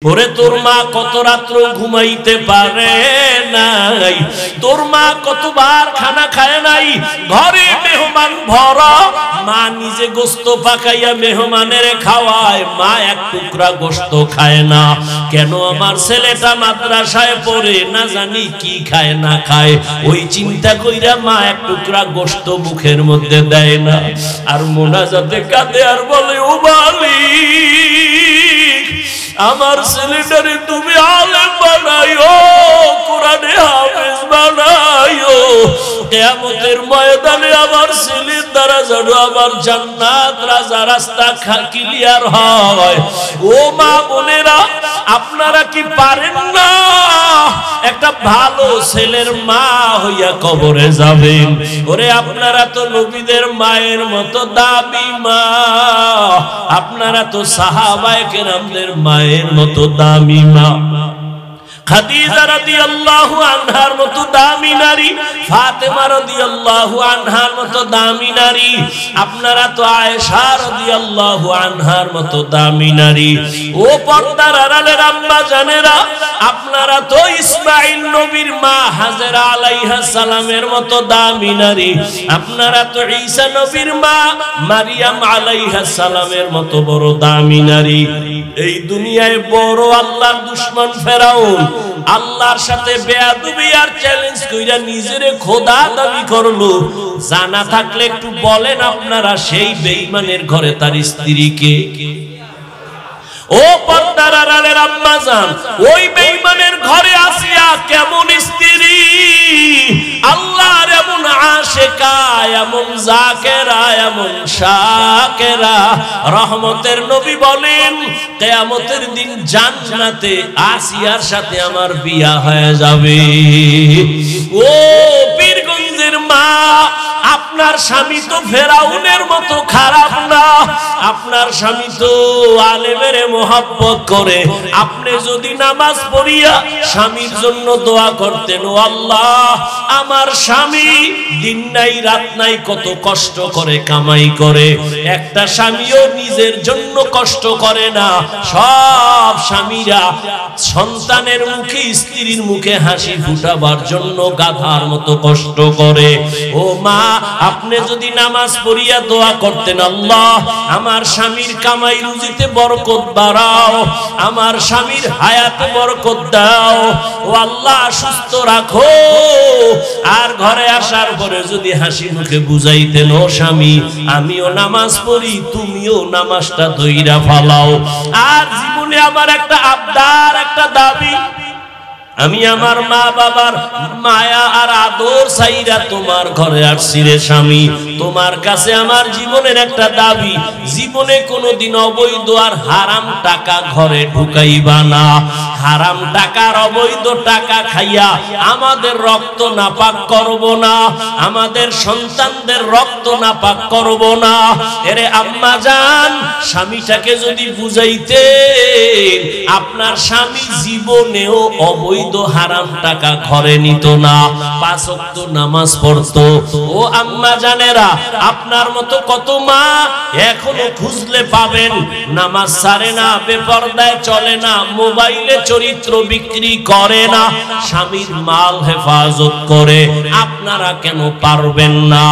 ওরে তোর মা কত রাত্র ঘুমাইতে পারে নাই, তোর মা কতবার খানা খায় নাই, ঘরে মেহমান ভরা, মা নিজে গোস্ত পাকাইয়া মেহমানের খাওয়ায়, মা এক টুকরা গোস্ত খায় না। কেন আমার ছেলেটা মাদ্রাসায় পড়ে, না জানি কি খায় না খায়, ওই চিন্তা কইরা মা এক টুকরা গোস্ত মুখের মধ্যে দেয় না। আর মোনাজাতে কাঁদে আর বলে, ও মালিক আমার ছেলেটারে তুমি আলেম বানাইও, কোরআনে হাফেজ বানাইও, কিয়ামতের ময়দানে আমার ছেলের দ্বারা যেন আমার জান্নাত রাজা রাস্তা ক্লিয়ার হয়। ও মা বোনেরা, আপনারা কি পারেন না একটা ভালো ছেলের মা হইয়া কবরে যাবেন? ওরে আপনারা তো নবীদের মায়ের মতো দামি মা, আপনারা তো সাহাবায়ে কেরামদের মায়ের মতো দামি মা। খাদিজা রাদিয়াল্লাহু আনহার মতো দামি নারী, ফাতেমা রাদিয়াল্লাহু আনহার মতো দামি নারী, আপনারা তো আয়েশা রাদিয়াল্লাহু আনহার মতো দামি নারী। ও পর্দার আড়ালের আম্মা জানেরা, আপনারা তো ইসমাঈল নবীর মা হাজেরা আলাইহা সালামের মতো দামি নারী, আপনারা তো ঈসা নবীর মা মারিয়াম আলাইহা সালামের মতো বড় দামি নারী। এই দুনিয়ায় বড় আল্লাহর দুশমন ফেরাউন আল্লাহর সাথে বেয়াদবি আর চ্যালেঞ্জ কইরা নিজেরে খোদা দাবি করলো। জানা থাকলে একটু বলেন আপনারা, সেই বেঈমানের ঘরে তার স্ত্রীকে? ও পর্দার আড়ালের আম্মা জান, ওই বেঈমানের ঘরে আসিয়া কেমন স্ত্রী, আল্লাহর এমন আশিকা, এমন জাকেরা, এমন শাকেরা। রহমতের নবী বলেন, কিয়ামতের দিন জান্নাতে আসিয়ার সাথে আমার বিয়া হয়ে যাবে। ও পীরগঞ্জের মা, আপনার স্বামী তো ফেরাউনের মতো খারাপ না, আপনার স্বামী তো আলেমের মোহাব্বত করে। আপনি যদি নামাজ পড়িয়া স্বামীর জন্য দোয়া করতেন, ও আল্লাহ আমার স্বামী দিন নাই রাত নাই কত কষ্ট করে কামাই করে, একটা স্বামীও নিজের জন্য কষ্ট করে না। সব স্বামীরা সন্তানের মুখে, স্ত্রীর মুখে হাসি ফুটাবার জন্য গাধার মতো কষ্ট করে। ও মা, আপনি যদি নামাজ পড়িয়া দোয়া করতেন, আল্লাহ আমার স্বামীর কামাই রুজিতে বরকত বাড়াও, আমার স্বামীর হায়াতে বরকত দাও, ও আল্লাহ সুস্থ রাখো। আর ঘরে আসার পরে যদি হাসি মুখে বুঝাইতেন, ও স্বামী আমিও নামাজ পড়ি, তুমিও নামাজটা ধইরা ফালাও। আর জীবনে আমার একটা আবদার, একটা দাবি, আমি আমার মা বাবার মায়া আর আদর চাইরা তোমার ঘরে আসছি রে স্বামী। তোমার কাছে আমার জীবনের একটা দাবি, জীবনে কোনোদিন অবৈধ আর হারাম টাকা ঘরে ঢুকাইবা না। হারাম টাকার অবৈধ টাকা খাইয়া আমাদের রক্ত নাপাক করব না, আমাদের সন্তানদের রক্ত নাপাক করব না। এরে আম্মা জান, স্বামীটাকে যদি বুঝাইতে, আপনার স্বামী জীবনেও অবৈধ হারাম টাকা ঘরে নিত না, 5 ওয়াক্ত নামাজ পড়তো। ও আম্মা জানেরা, আপনার মতো কত মা এখনো খুঁজলে পাবেন, নামাজ ছাড়ে না, বেপরদায় চলে না, মোবাইলে চরিত্র বিক্রি করে না, স্বামীর মাল হেফাজত করে। আপনারা কেন পারবেন না?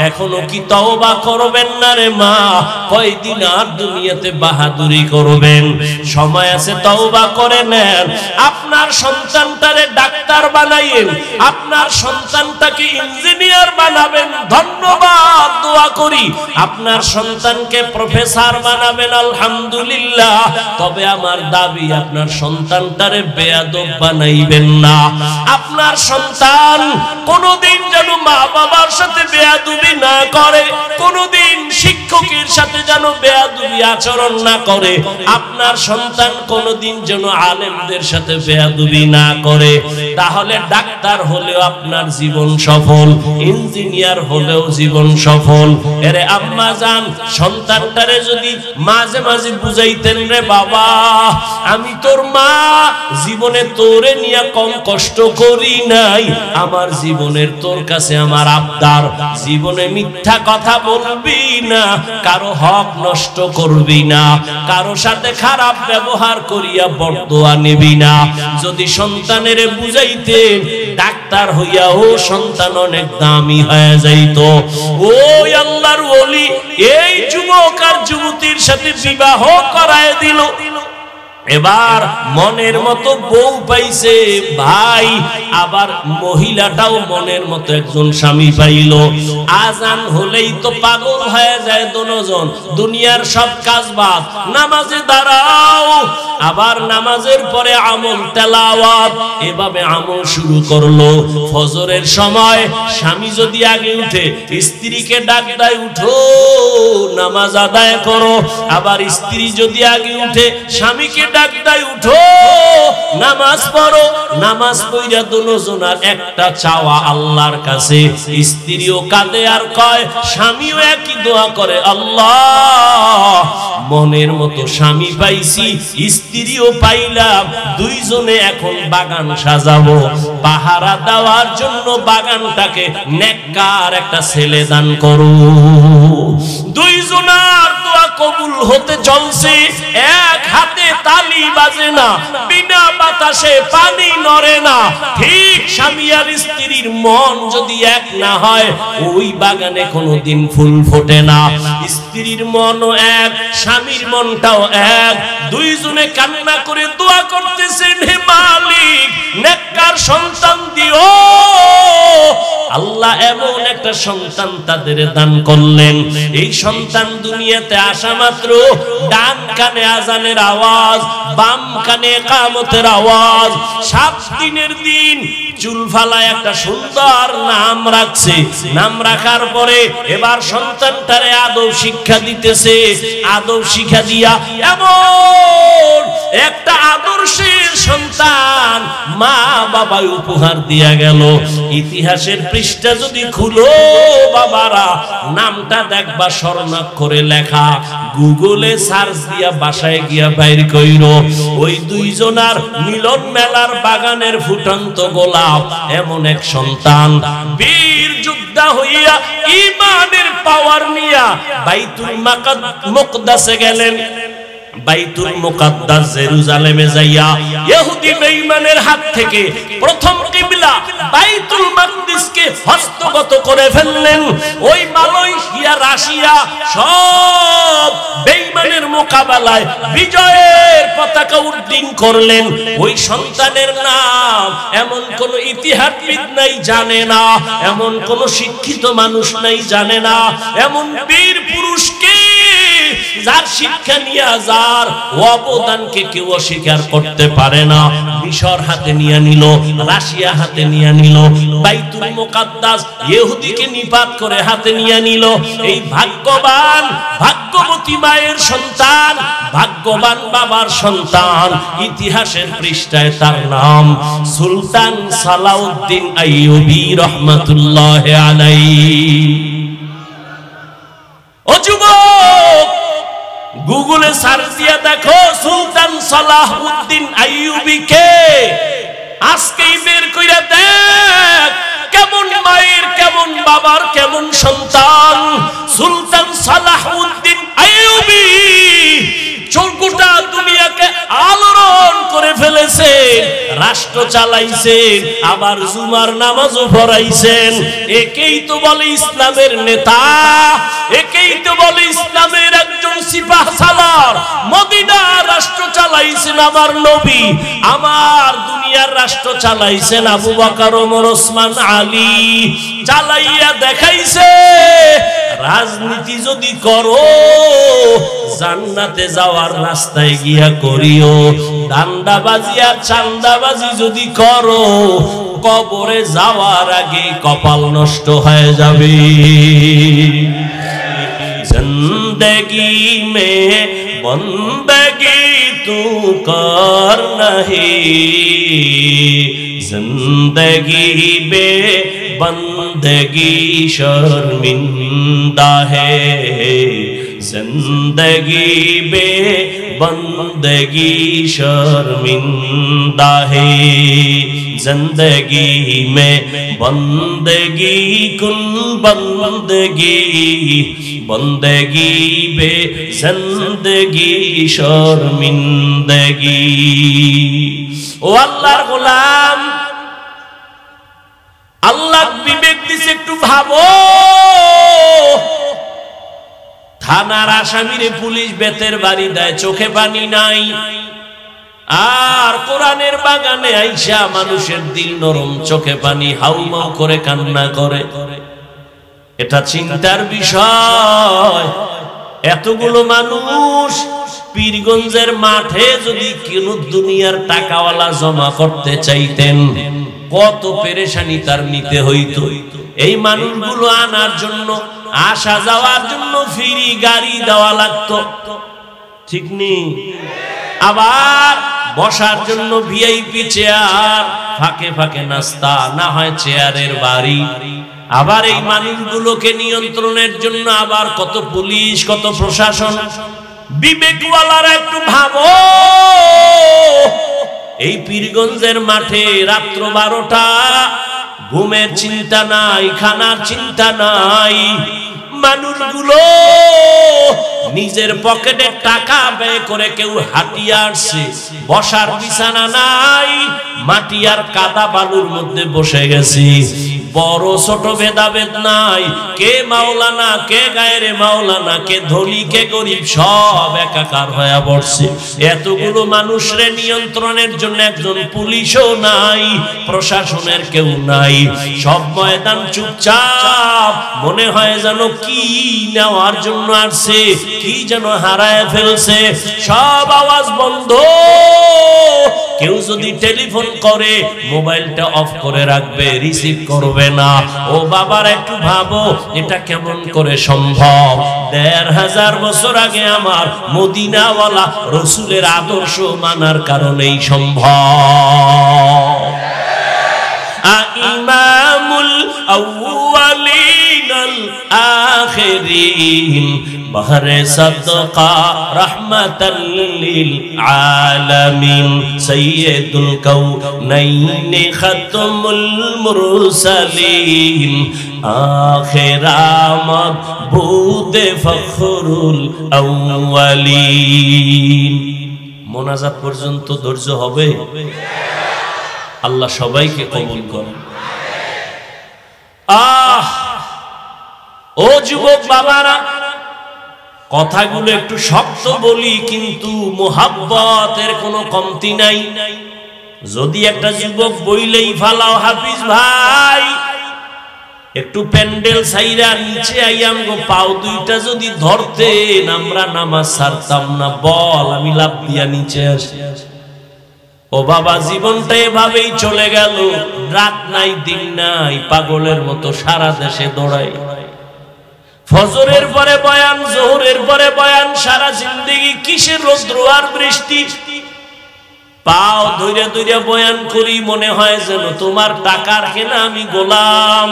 এখনো কি তওবা করবেন না রে মা? কয়দিন আর দুনিয়াতে বাহাদুরি করবেন? সময় আছে, তওবা করে নেন। আপনার সন্তানটারে ডাক্তার বানাইয়েন, আপনার সন্তানটাকে ইঞ্জিনিয়ার বানাবেন, ধন্যবাদ, দোয়া করি। আপনার সন্তানকে প্রফেসর বানাবেন, আলহামদুলিল্লাহ। তবে আমার দাবি, আপনার সন্তানটারে বেয়াদব বানাইবেন না। আপনার সন্তান কোনোদিন যেন মা বাবার সাথে বেয়াদবি না করে, কোনোদিন শিক্ষকের সাথে যেন বেয়াদবি আচরণ না করে। আপনার সন্তান কোনোদিন যেন আলেমদের সাথে বেয়াদবি না করে। তাহলে ডাক্তার হলেও আপনার জীবন সফল, ইঞ্জিনিয়ার হলেও জীবন সফল। এরে আম্মা জান, সন্তানটারে যদি মাঝে মাঝে বুঝাইতেন, রে বাবা আমি তোর মা, জীবনে তোরে নিয়ে কম কষ্ট করি নাই, আমার জীবনের তোর কাছে আমার আবদার, জীবনে মিথ্যা কথা বলবি না, কারো হক নষ্ট করবি না, কারো সাথে খারাপ ব্যবহার করিয়া বরদোয়া নিবি না। যদি সন্তানের বুঝাইতেন ডাক্তার হইয়াও সন্তান অনেক দামি হয়ে যাইত। ওই আল্লাহর ওলি এই যুবক আর যুবতীর সাথে বিবাহ করায় দিল। এবার মনের মতো বউ পাইছে ভাই, আবার মহিলাটাও মনের মতো একজন স্বামী পাইল। আজান হলেই তো পাগল হয়ে যায় দুজন, দুনিয়ার সব কাজ বাদ, নামাজে দাঁড়াও, আবার নামাজের পরে আমল তেলাওয়াত, এভাবে আমল শুরু করলো। ফজরের সময় স্বামী যদি আগে উঠে স্ত্রীকে ডাক দেয়, উঠো নামাজ আদায় করো। আবার স্ত্রী যদি আগে উঠে স্বামীকে ডাক দেয়, উঠো নামাজ পড়ো। নামাজ পড়া দুজনার একটা চাওয়া আল্লাহর কাছে। স্ত্রীও কাঁদে আর কয়, স্বামীও একই দোয়া করে, আল্লাহ মনের মতো স্বামী পাইছি, স্ত্রীও পাইলাম, দুইজনে এখন বাগান সাজাবো। পাহারা দেওয়ার জন্য বাগানটাকে নেককার একটা ছেলে দান করো। দুইজনার দোয়া কবুল হতে চলছে, এক হাতে তালি বাজে না, বিনা বাতাসে পানি নড়ে না। ঠিক স্বামী আর স্ত্রীর মন যদি এক না হয়, ওই বাগানে কোনোদিন ফুল ফোটে না। স্ত্রীর মনও এক, স্বামীর মনটাও এক, দুইজনে কান্না করে দোয়া করতেছেন, হে মালিক নেককার সন্তান দিও। আল্লাহ এমন একটা সন্তান তাদের দান করলেন। এই সন্তান দুনিয়াতে আসা মাত্র ডান কানে আজানের আওয়াজ, বাম কানে ইকামতের আওয়াজ। 7 দিনের দিন চুল ফালায় একটা সুন্দর নাম রাখছে। নাম রাখার পরে এবার সন্তানটারে আদব শিক্ষা দিতেছে। আদব শিক্ষা দিয়া এমন একটা আদর্শের সন্তান মা বাবা উপহার দিয়া গেল। ইতিহাসের পৃষ্ঠা যদি খুলো বাবারা, নামটা দেখবা স্বর্ণাক্ষরে লেখা। গুগলে সার্চ দিয়া বাসায় গিয়া বাইর কইরো, ওই দুইজনার মিলন মেলার বাগানের ফুটন্ত গোলাপ এমন এক সন্তান। বীর যোদ্ধা হইয়া ঈমানের পাওয়ার নিয়া বাইতুল মুকদ্দাসে গেলেন। বাইতুল মুকদ্দাস জেরুজালেমে যাইয়া ইহুদি বেঈমানের হাত থেকে প্রথম কিবলা বাইতুল মাকদিসকে হস্তগত করে ফেললেন। ওই মালয়েশিয়া, রাশিয়া সব বেঈমানের মোকাবেলায় বিজয়ের পতাকা উড্ডীন করলেন। ওই সন্তানের নাম এমন কোন ইতিহাসবিদ নাই জানে না, এমন কোন শিক্ষিত মানুষ নাই জানে না, এমন বীর পুরুষকে যার শিক্ষা নিয়ে যার অবদানকে কেউ অস্বীকার করতে পারে না। মিশর হাতে নিয়ে নিল, রাশিয়া হাতে নিয়ে নিল, বাইতুল মুকদ্দাস ইহুদিকে নিপাত করে হাতে নিয়ে নিল। এই ভাগ্যবান ভাগ্যবতী মায়ের সন্তান, ভাগ্যবান বাবার সন্তান। ইতিহাসের পৃষ্ঠায় তার নাম সুলতান সালাউদ্দিন আইয়ুবী রহমাতুল্লাহি আলাইহি। ও যুবক, গুগলে সার্চ দিয়ে দেখো সুলতান সালাউদ্দিন আইয়ুবী কে। আজকেই বের কইরা দেখ কেমন মায়ের, কেমন বাবার, কেমন সন্তান। সুলতান সালাউদ্দিন আইয়ুবী গোটা দুনিয়াকে আলোড়ন করে ফেলেছেন, রাষ্ট্র চালাইছেন, আবার জুমার নামাজও পড়াইছেন। একেই তো বলে ইসলামের নেতা, একেই তো বলে ইসলামের একজন সিপাহ সালার। মদিনার রাষ্ট্র চালাইছেন আমার নবী, আমার দুনিয়ার রাষ্ট্র চালাইছেন আবু বকর, ওমর, ওসমান, আলী। চালাইয়া দেখাইছে রাজনীতি যদি করো জান্নাতে যাওয়ার রাস্তায় গিয়া করিও, দান্দাবাজি আর চান্দাবাজি যদি করো কবরে যাওয়ার আগে কপাল নষ্ট হয়ে যাবে। জিন্দেগি মে বন্দগি তু কর নাহি, জিন্দেগি বে बंदगी शर्मिंदा है, जिंदगी बे बंदगी शर्मिंदा है जिंदगी में बंदगी कुन बंदगी बंदगी बे जिंदगी शर्मिंदगी ओ अल्लाहर गोलाम अल्लाह विवेक दिसे एकटू भाबो थानार आसामीरे पुलिश बेतेर बाड़ी देय चोखे पानी नाई আর কোরআনের বাগানে আইসা মানুষের দিল নরম চোখে পানি হাউমাউ করে কান্না করে এটা চিন্তার বিষয় এতগুলো মানুষ পীরগঞ্জের মাঠে যদি কোন দুনিয়ার টাকাওয়ালা জমা করতে চাইতেন কত পেরেশানি তার নিতে হইতো এই মানুষগুলো আনার জন্য আসা যাওয়ার জন্য ফ্রি গাড়ি দেওয়া লাগতো ঠিক নেই আবার বসার জন্য ভিআইপি চেয়ার ফাঁকে ফাঁকে নাস্তা না হয় চেয়ারের বাড়ি আবার এই মানুষগুলোকে নিয়ন্ত্রণের জন্য আবার কত পুলিশ কত প্রশাসন বিবেকওয়ালারা একটু ভাবো এই পীরগঞ্জের মাঠে রাত্র 12টা ঘুমের চিন্তা নাই খানার চিন্তা নাই মানুষগুলো নিজের পকেটে টাকা ব্যয় করে কেউ হাঁটিয়ে আসছে বসার বিছানা নাই মাটি আর কাদা বালুর মধ্যে বসে গেছি বড় ছোট ভেদাভেদ নাই কে মাওলানা কে গায়রে মাওলানা কে ধনী কে গরিব সব একাকার হয়ে পড়ছে এতগুলো মানুষরে নিয়ন্ত্রণের জন্য একজন পুলিশও নাই প্রশাসনের কেউ নাই সব ময়দান চুপচাপ মনে হয় যেন কি নেওয়ার জন্য আসছে কি যেন হারায় ফেলছে সব আওয়াজ বন্ধ কেউ যদি টেলিফোন করে মোবাইলটা অফ করে রাখবে রিসিভ করবে না ও বাবার একটু ভাবো এটা কেমন করে সম্ভব ১৫০০ বছর আগে আমার মদিনাওয়ালা রাসূলের আদর্শ মানার কারণেই সম্ভব ইমামুল আউয়ালিনাল আখিরিন বহরে সদকা রাহমাতাল লিল আলামিন সাইয়্যিদুল কাউনাইন খাতমুল মুরসালিন আখিরামাত বুদে ফখরুল আউয়ালিন মোনাজাত পর্যন্ত ধৈর্য হবে আল্লাহ সবাইকে কবুল করেন ও যুবক বাবারা কথাগুলো একটু শক্ত বলি কিন্তু মোহাব্বতের কোনো কমতি নাই যদি একটা যুবক বইলেই ফালাও হাফিজ ভাই একটু প্যান্ডেল ছাইরা নিচে আইয়াম গো পাও দুইটা যদি ধরতেন আমরা নামাজ ছাড়তাম না বল আমি লাফ দিয়া নিচে আসি ও বাবা জীবনটা এভাবেই চলে গেল রাত নাই দিন নাই পাগলের মতো সারা দেশে দৌড়াই ফজরের পরে বয়ান জোহরের পরে বয়ান সারা জিন্দেগি কিসের রৌদ্র আর বৃষ্টি পাও ধইরা ধইরা বয়ান করি মনে হয় যেন তোমার টাকার কেনা আমি গোলাম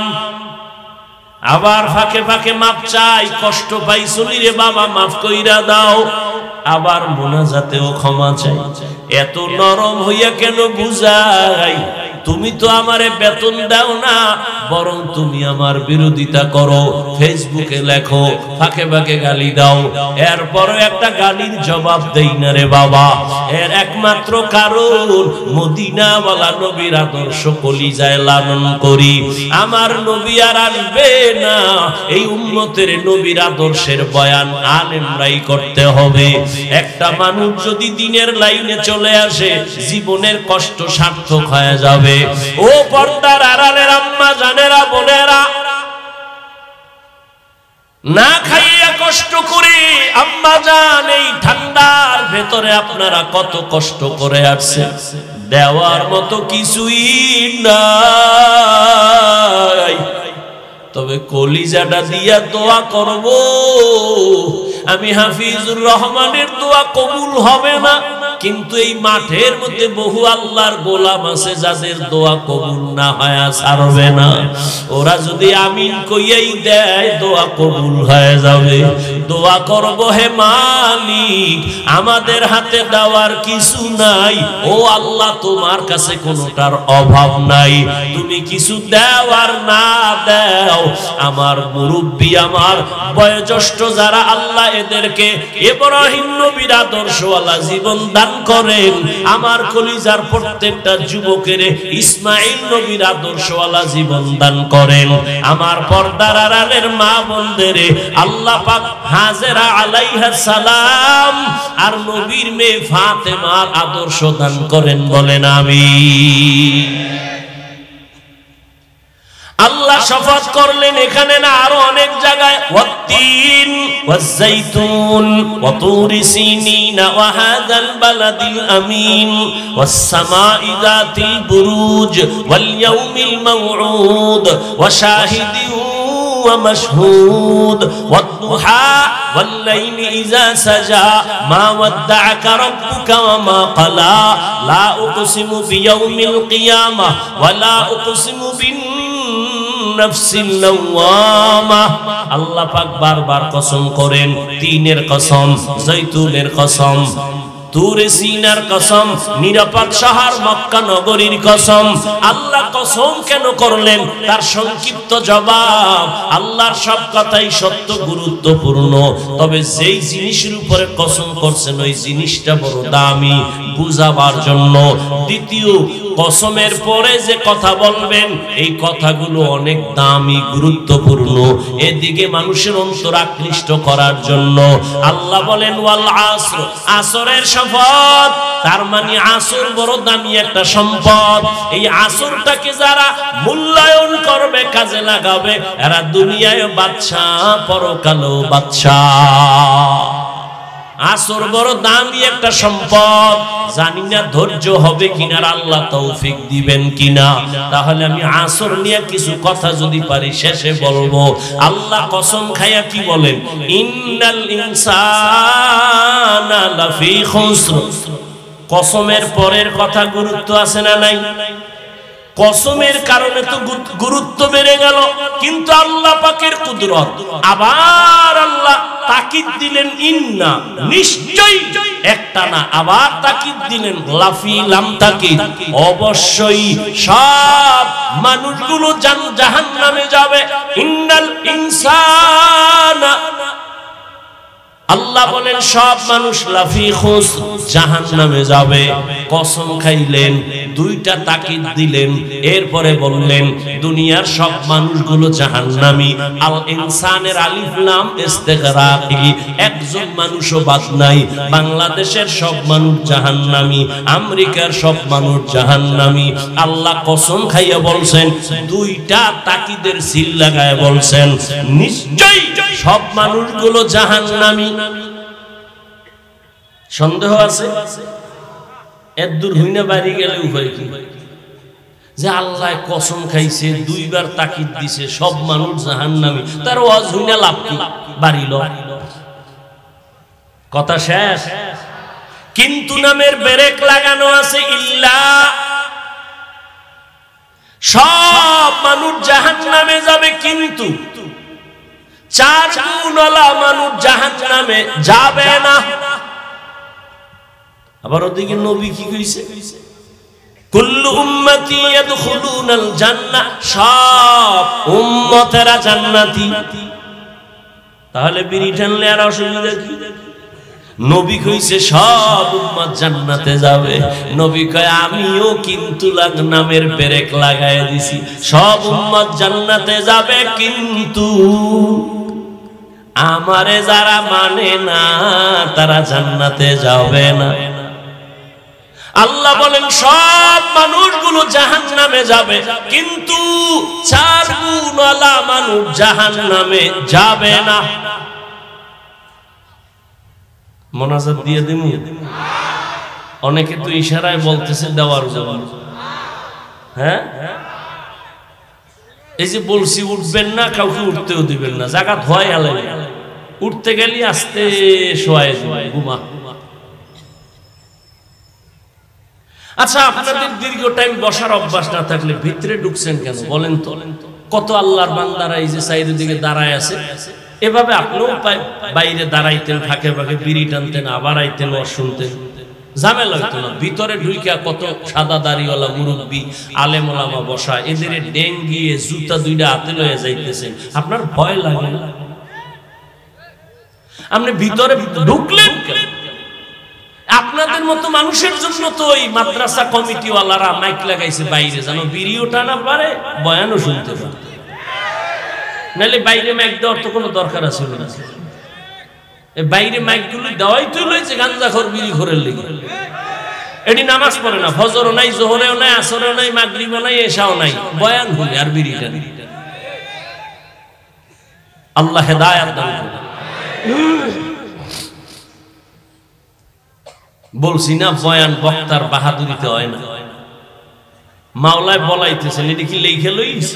আবার ফাঁকে ফাঁকে মাপ চাই কষ্ট পাই শুনি রে বাবা মাফ কইরা দাও আবার মোনাজাতেও ক্ষমা চাই এত নরম হইয়া কেন বুঝাই তুমি তো আমারে বেতন দাও না বরং তুমি আমার বিরোধিতা করো ফেসবুকে লেখো ফাঁকে ফাঁকে গালি দাও এরপর একটা গালির জবাব দেই না রে বাবা এর একমাত্র কারণ মদিনাওয়ালা নবীর আদর্শ কলিজায় লালন করি আমার নবী আর আসবে না এই উম্মতের নবীর আদর্শের বয়ান আলেমরাই করতে হবে একটা মানুষ যদি দিনের লাইনে চলে আসে জীবনের কষ্ট সার্থক হয়ে যাবে ও পর্দার আড়ালের আম্মা জানেরা বোনেরা না খাইয়া কষ্ট করে আম্মা জান এই ঠান্ডার ভেতরে আপনারা কত কষ্ট করে আসছেন দেওয়ার মতো কিছুই নাই তবে কলিজাটা দিয়া দোয়া করব আমি হাফিজুর রহমানের দোয়া কবুল হবে না কিন্তু এই মাঠের মধ্যে বহু আল্লাহর গোলাম আছে যাদের দোয়া কবুল না হয় ছাড়বে না। ওরা যদি আমিন কইয়াই দেয় দোয়া কবুল হয়ে যাবে। দোয়া করব হে মালিক, আমাদের হাতে দেওয়ার কিছু নাই, ও আল্লাহ তোমার কাছে কোনোটার অভাব নাই। তুমি কিছু দেওয়ার না দাও, আমার মুরব্বী, আমার বয়োজ্যেষ্ঠ যারা আল্লাহ এদেরকে ইব্রাহিম নবীর আদর্শওয়ালা জীবন দান করেন, আমার কলিজার প্রত্যেকটা যুবকের ইসমাইল নবীর আদর্শওয়ালা জীবন দান করেন। আমার পর্দার আড়ালের মা বোনদের আল্লাহ পাক হাজেরা আলাইহিস সালাম আর নবীর মেয়ে ফাতেমার আদর্শ দান করেন, বলেন আমিন। আল্লাহ শপথ করলেন এখানে না, আরো অনেক জায়গায়, ওয়াত্তিন ওয়াজ্জাইতুন ওয়া তুরি সিনিন ওয়া হাযাল বালাদিল আমিন ওয়াস সামাই যাতিল বুরুজ ওয়াল ইয়াউমিল মাউউদ ওয়া শাহিদিন ওয়া মাশহুদ ওয়াদ দুহা ওয়াল লাইলি ইযা সাজা মা ওয়াদ্দাআকা রাব্বুকা ওয়া মা ক্বালা লা উকসিমু বিয়াউমিল কিয়ামাহ ওয়া লা উকসিমু বিন নাফসিল লাওয়ামা। আল্লাহ পাক বারবার কসম করেন, তিনের কসম, জৈতুনের কসম, তুরে সিনার কসম, নিরাপদ শহর মক্কা নগরীর কসম। আল্লাহ কসম কেন করলেন? তার সংক্ষিপ্ত জবাব, আল্লাহর সব কথাই সত্য, গুরুত্বপূর্ণ, তবে যেই জিনিসের উপরে কসম করছেন ওই জিনিসটা বড় দামি, বুঝাবার জন্য। দ্বিতীয়, কসমের পরে যে কথা বলবেন এই কথাগুলো অনেক দামি, গুরুত্বপূর্ণ, এদিকে মানুষের অন্তর আকৃষ্ট করার জন্য। আল্লাহ বলেন ওয়াল আসর, আসরের শপথ, তার মানে আসর বড় দামি একটা সম্পদ। এই আসরটাকে যারা মূল্যায়ন করবে, কাজে লাগাবে, এরা দুনিয়ায় বাদশাহ, পরকালেও বাদশাহ। আসর বড় দামি একটা সম্পদ। জানি না ধৈর্য হবে কিনা, আল্লাহ তৌফিক দিবেন কিনা। তাহলে আমি আসর নিয়ে কিছু কথা যদি পারি শেষে বলবো। আল্লাহ কসম খায়া কি বলেন? ইন্নাল ইনসানা লাফি খুসর। কসমের পরের কথা গুরুত্ব আছে না নাই? কসমের কারণে তো গুরুত্ব বেড়ে গেল, কিন্তু আল্লাহ পাকের কুদরত। আবার আল্লাহ তাকিদ দিলেন ইন্না, নিশ্চয়ই, একটা না, আবার তাকিদ দিলেন লাফি, লাম তাকিদ, অবশ্যই সব মানুষগুলো জাহান্নামে যাবে। ইন্নাল ইনসানা, আল্লাহ বলেন সব মানুষ লাফি খুস, জাহান্নামে যাবে। কসম খাইলেন, দুইটা তাকিদ দিলেন, এরপরে বললেন দুনিয়ার সব মানুষগুলো জাহান্নামী। আল ইনসানের আলিফ লাম ইস্তিগরাকি, একজন মানুষও বাদ নাই। বাংলাদেশের সব মানুষ জাহান্নামী, আমেরিকার সব মানুষ জাহান্নামী। আল্লাহ কসম খাইয়া বলছেন, দুইটা তাকিদের সিল লাগায় বলছেন নিশ্চয়ই সব মানুষগুলো জাহান্নামী। সন্দেহ আছে? এত দূর হইনা বাড়ি গেলে উপায় কি? যে আল্লাহ কসম খাইছে, দুইবার তাকিদ দিছে, সব মানুষ জাহান্নামী, তার ওয়াজ হইনা লাভ কি? বাড়িল, কথা শেষ। কিন্তু নামের ব্রেক লাগানো আছে, ইল্লা, সব মানুষ জাহান্নামে যাবে, কিন্তু 4 গুণওয়ালা মানুষ জাহান্নামে যাবে না। আবার ওদিকে নবী কি কইছে? কুল্লু উম্মতি ইয়াদখুলুনাল জান্নাহ, সব উম্মতেরা জান্নাতি। তাহলে বিড়ি টানলে আর অসুবিধা কি? নবী কইছে সব উম্মত জান্নাতে যাবে। নবী কয় আমিও কিন্তু নামের ব্রেক লাগায় দিছি, সব উম্মত জান্নাতে যাবে, কিন্তু আমারে যারা মানে না তারা জান্নাতে যাবে না। আল্লাহ বলেন সব মানুষগুলো জাহান্নামে যাবে, কিন্তু 4 গুণওয়ালা মানুষ জাহান্নামে যাবে না। মোনাজাত দিয়ে দিমু? অনেকে তো ইশারায় বলতেছে দেওয়ার জন্য। হ্যাঁ, এই যে বলছি উঠবেন না, কাউকে উঠতেও দিবেন না, জায়গা ধোয় আলে, উঠতে গেলি আস্তে শোয়ায় ঘুমা। আচ্ছা, আপনাদের দীর্ঘ টাইম বসার অভ্যাস না থাকলে ভিতরে ঢুকছেন কেন বলেন তো? কত আল্লাহর বান্দারা এই যে সাইডের দিকে দাঁড়ায় আছে, এভাবে আপনিও বাইরে দাঁড়াইতেন, ফাঁকে ফাঁকে বিড়ি টানতেন, আবার আইতেন, ওয়াজ শুনতেন, ঝামেলা হইতো না। ভিতরে ঢুইকা কত সাদা দাড়িওয়ালা মুরব্বী আলেম ওলামা বসা, এদের ডেঙ্গিয়ে জুতা দুইটা হাতে লয়ে যাইতেছেন, আপনার ভয় লাগে না? আপনি ভিতরে ঢুকলেন কেন? আপনাদের মতো মানুষের জন্য তো ওই মাদ্রাসা কমিটিওয়ালারা মাইক লাগাইছে বাইরে, যেন বিড়িও টানা পারে, বয়ানও শুনতে পারে। নাহলে বাইরে মাইক দেওয়ার তো কোনো দরকার আছে না। বাইরে মাইক গুলো দেওয়াই তো হয়েছে গাঞ্জাখোর বিড়িখোরের লেগে। এটি নামাজ পড়ে না, ফজরও নাই, জোহরেও নাই, আসরেও নাই, মাগরিবও নাই, এশাও নাই, বয়ান হই আর বিড়ি টানে। আল্লাহ হেদায়েত দান করুন। বলছি না, বয়ান বক্তার বাহাদুরিতে হয় না, মাওলায় বলাইতেছেন। এটি কি লেখে লইস?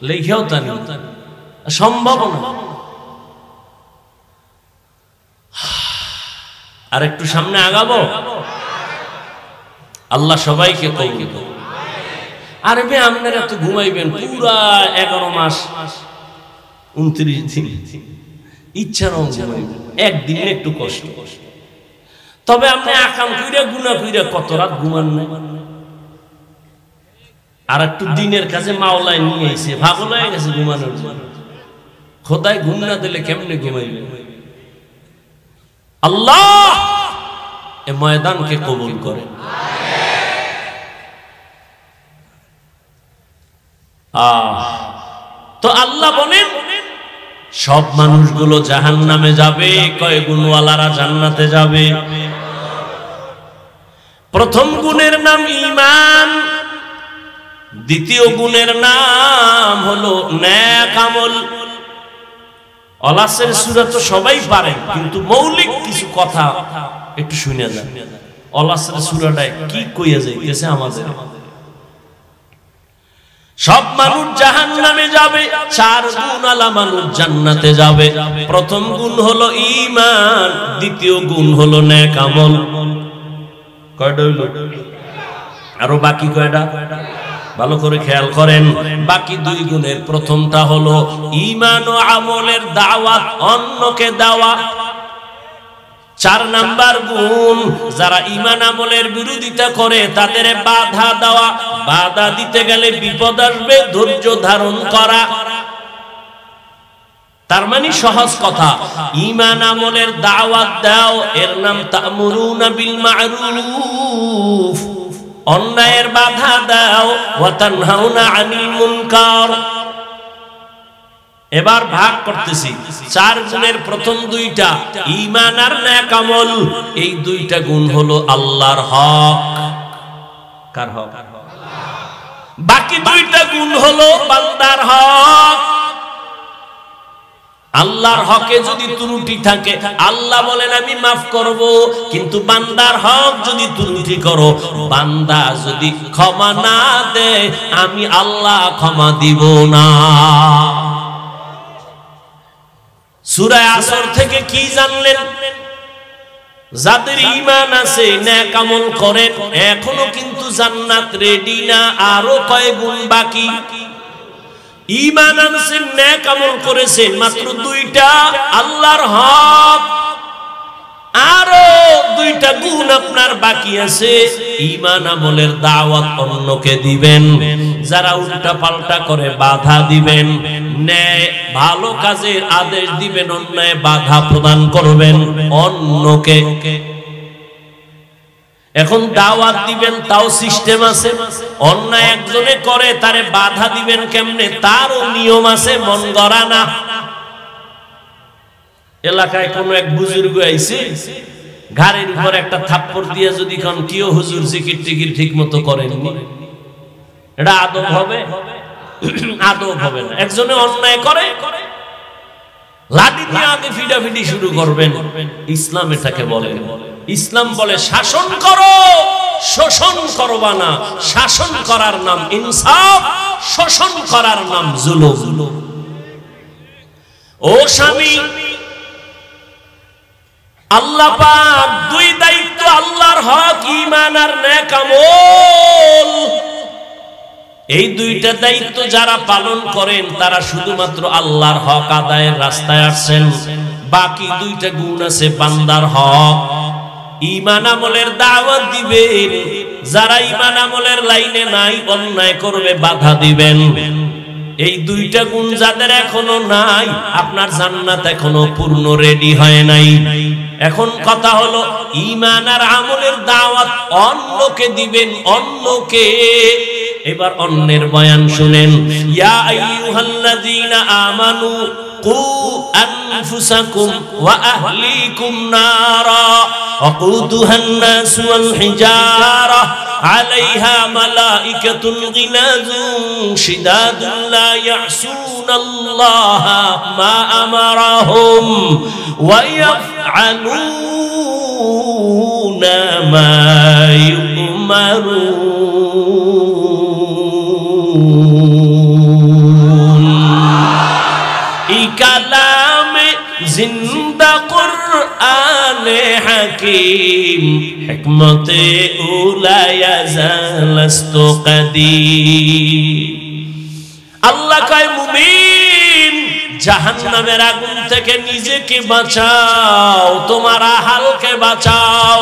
লেখেও তা সম্ভব না। আর একটু সামনে আগাবো, আল্লাহ সবাইকে কবুল করুন। আরে ভাই, আপনারা তো ঘুমাইবেন পুরা 11 মাস 29 দিন, ইচ্ছা না ঘুমাইবেন, একদিন একটু কষ্ট। তবে আপনি আকাম কইরা গুনাহ কইরা কত রাত ঘুমান না, আর একটু দিনের কাছে মাওলায় নিয়ে আইছে, পাগল হয়ে গেছে ঘুমানোর জন্য। খোদায় ঘুম না দিলে কেমনে ঘুমাইবে? আল্লাহ এ ময়দানকে কবুল করেন। তো আল্লাহ বলেন সব মানুষগুলো জাহান্নামে যাবে, কয় গুণওয়ালারা জান্নাতে যাবে। প্রথম গুণের নাম ঈমান, দ্বিতীয় গুণের নাম হলো নেক আমল। ওলাসের সূরা তো সবাই পারেন, কিন্তু মৌলিক কিছু কথা একটু শুনে যান। ওলাসের সূরাটায় কি কইয়া যাইতেছে আমাদের? সব মানুষ জাহান্নামে যাবে, 4 গুণওয়ালা মানুষ জান্নাতে যাবে। প্রথম গুণ হলো ঈমান, দ্বিতীয় গুণ হলো নেক আমল। কয়টা হইল? আরো বাকি কয়টা? ভালো করে খেয়াল করেন। বাকি 2 গুণের প্রথমটা হলো ঈমান ও আমলের দাওয়াত, অন্যকে দেওয়া। 4 নাম্বার গুণ, যারা ঈমান আমলের বিরোধিতা করে তাদের বাধা দেওয়া। বাধা দিতে গেলে বিপদ আসবে, ধৈর্য ধারণ করা। তার মানে সহজ কথা, ঈমান আমলের দাওয়াত দাও, এর নাম তা'মুরুনা বিল মা'রুফ, অন্যায়ের বাধা দাও, ওয়া তানহাউনা আনিল মুনকার। এবার ভাগ করতেছি। 4 গুণের প্রথম 2টা ঈমান আর নেক আমল, এই 2টা গুণ হলো আল্লাহর হক। কার হক? বাকি 2টা গুণ হলো বান্দার হক। আল্লাহর হকে যদি ত্রুটি থাকে, আল্লাহ বলেন আমি মাফ করব, কিন্তু বান্দার হক যদি ত্রুটি করো, বান্দা যদি ক্ষমা না দেয়, আমি আল্লাহ ক্ষমা দিব না। সূরা আসর থেকে কি জানলেন? যাদের ঈমান আছে, নেক আমল করেন, এখনো কিন্তু জান্নাত রেডি না, আরো কয় গুণ বাকি। ঈমান আনছেন, নেক আমল করেছেন, মাত্র 2টা আল্লাহর হক, আরো 2টা গুণ আপনার বাকি আছে। ঈমান আমলের দাওয়াত অন্যকে দিবেন, যারা উল্টা পাল্টা করে বাধা দিবেন, ন্যায় ভালো কাজের আদেশ দিবেন, অন্যায় বাধা প্রদান করবেন অন্যকে। এখন দাওয়াত দিবেন, তাও সিস্টেম আছে। অন্যায় একজনে করে, তারে বাধা দিবেন কেমনে, তারও নিয়ম আছে, মন গড়া না। এলাকায় কোন এক বুজুর্গ আইছে, ঘাড়ের উপর একটা থাপ্পড় দিয়ে যদি কোন কিও হুজুর জিকির টিকির ঠিক মতো করেননি, এটা আদব হবে? আদব হবে না। একজনে অন্যায় করে, লাঠি দিয়ে আগে ফিডাফিডি শুরু করবেন। ইসলাম এটাকে বলে, ইসলাম বলে শাসন করো, শোষণ করবা না। শাসন করার নাম ইনসাফ, শোষণ করার নাম জুলুম। ও স্বামী, আল্লাহ পাক 2 দায়িত্ব আল্লাহর হক, ঈমান আর নেক আমল। এই দুইটা দায়িত্ব যারা পালন করেন তারা শুধুমাত্র আল্লাহর হক আদায়ের রাস্তায় আসছেন। বাকি দুইটা গুণ আছে বান্দার হক। ঈমান আমলের দাওয়াত দিবেন, যারা ঈমান আমলের লাইনে নাই অন্যায় করবে বাধা দিবেন। এই দুইটা গুণ যাদের এখনো নাই, আপনার জান্নাত এখনো পূর্ণ রেডি হয় নাই। এখন কথা হলো ঈমান আর আমলের দাওয়াত অন্যকে দিবেন, অন্যকে। এবার অন্যের বয়ান শুনেন। ইয়া আইয়ুহাল্লাযীনা আমানু কু আনফুসাকুম ওয়া আহলিকুম নারা ওয়াকুদুহান নাসু ওয়াল হিজারা আলাইহা মালাইকাতুন গিলাযুন শিদাদুন লা ইয়াসুনাল্লাহা মা আমারাহুম ওয়া ইয়াফআলুনা মা ইউমারুন। কালামে জিন্দা কুরআনে হাকিম হিকমতে উলায়া জালাস্তু কাদিম। আল্লাহ কয় মুমিন জাহান্নামের আগুন থেকে নিজেকে বাঁচাও, তোমার আহালকে বাঁচাও।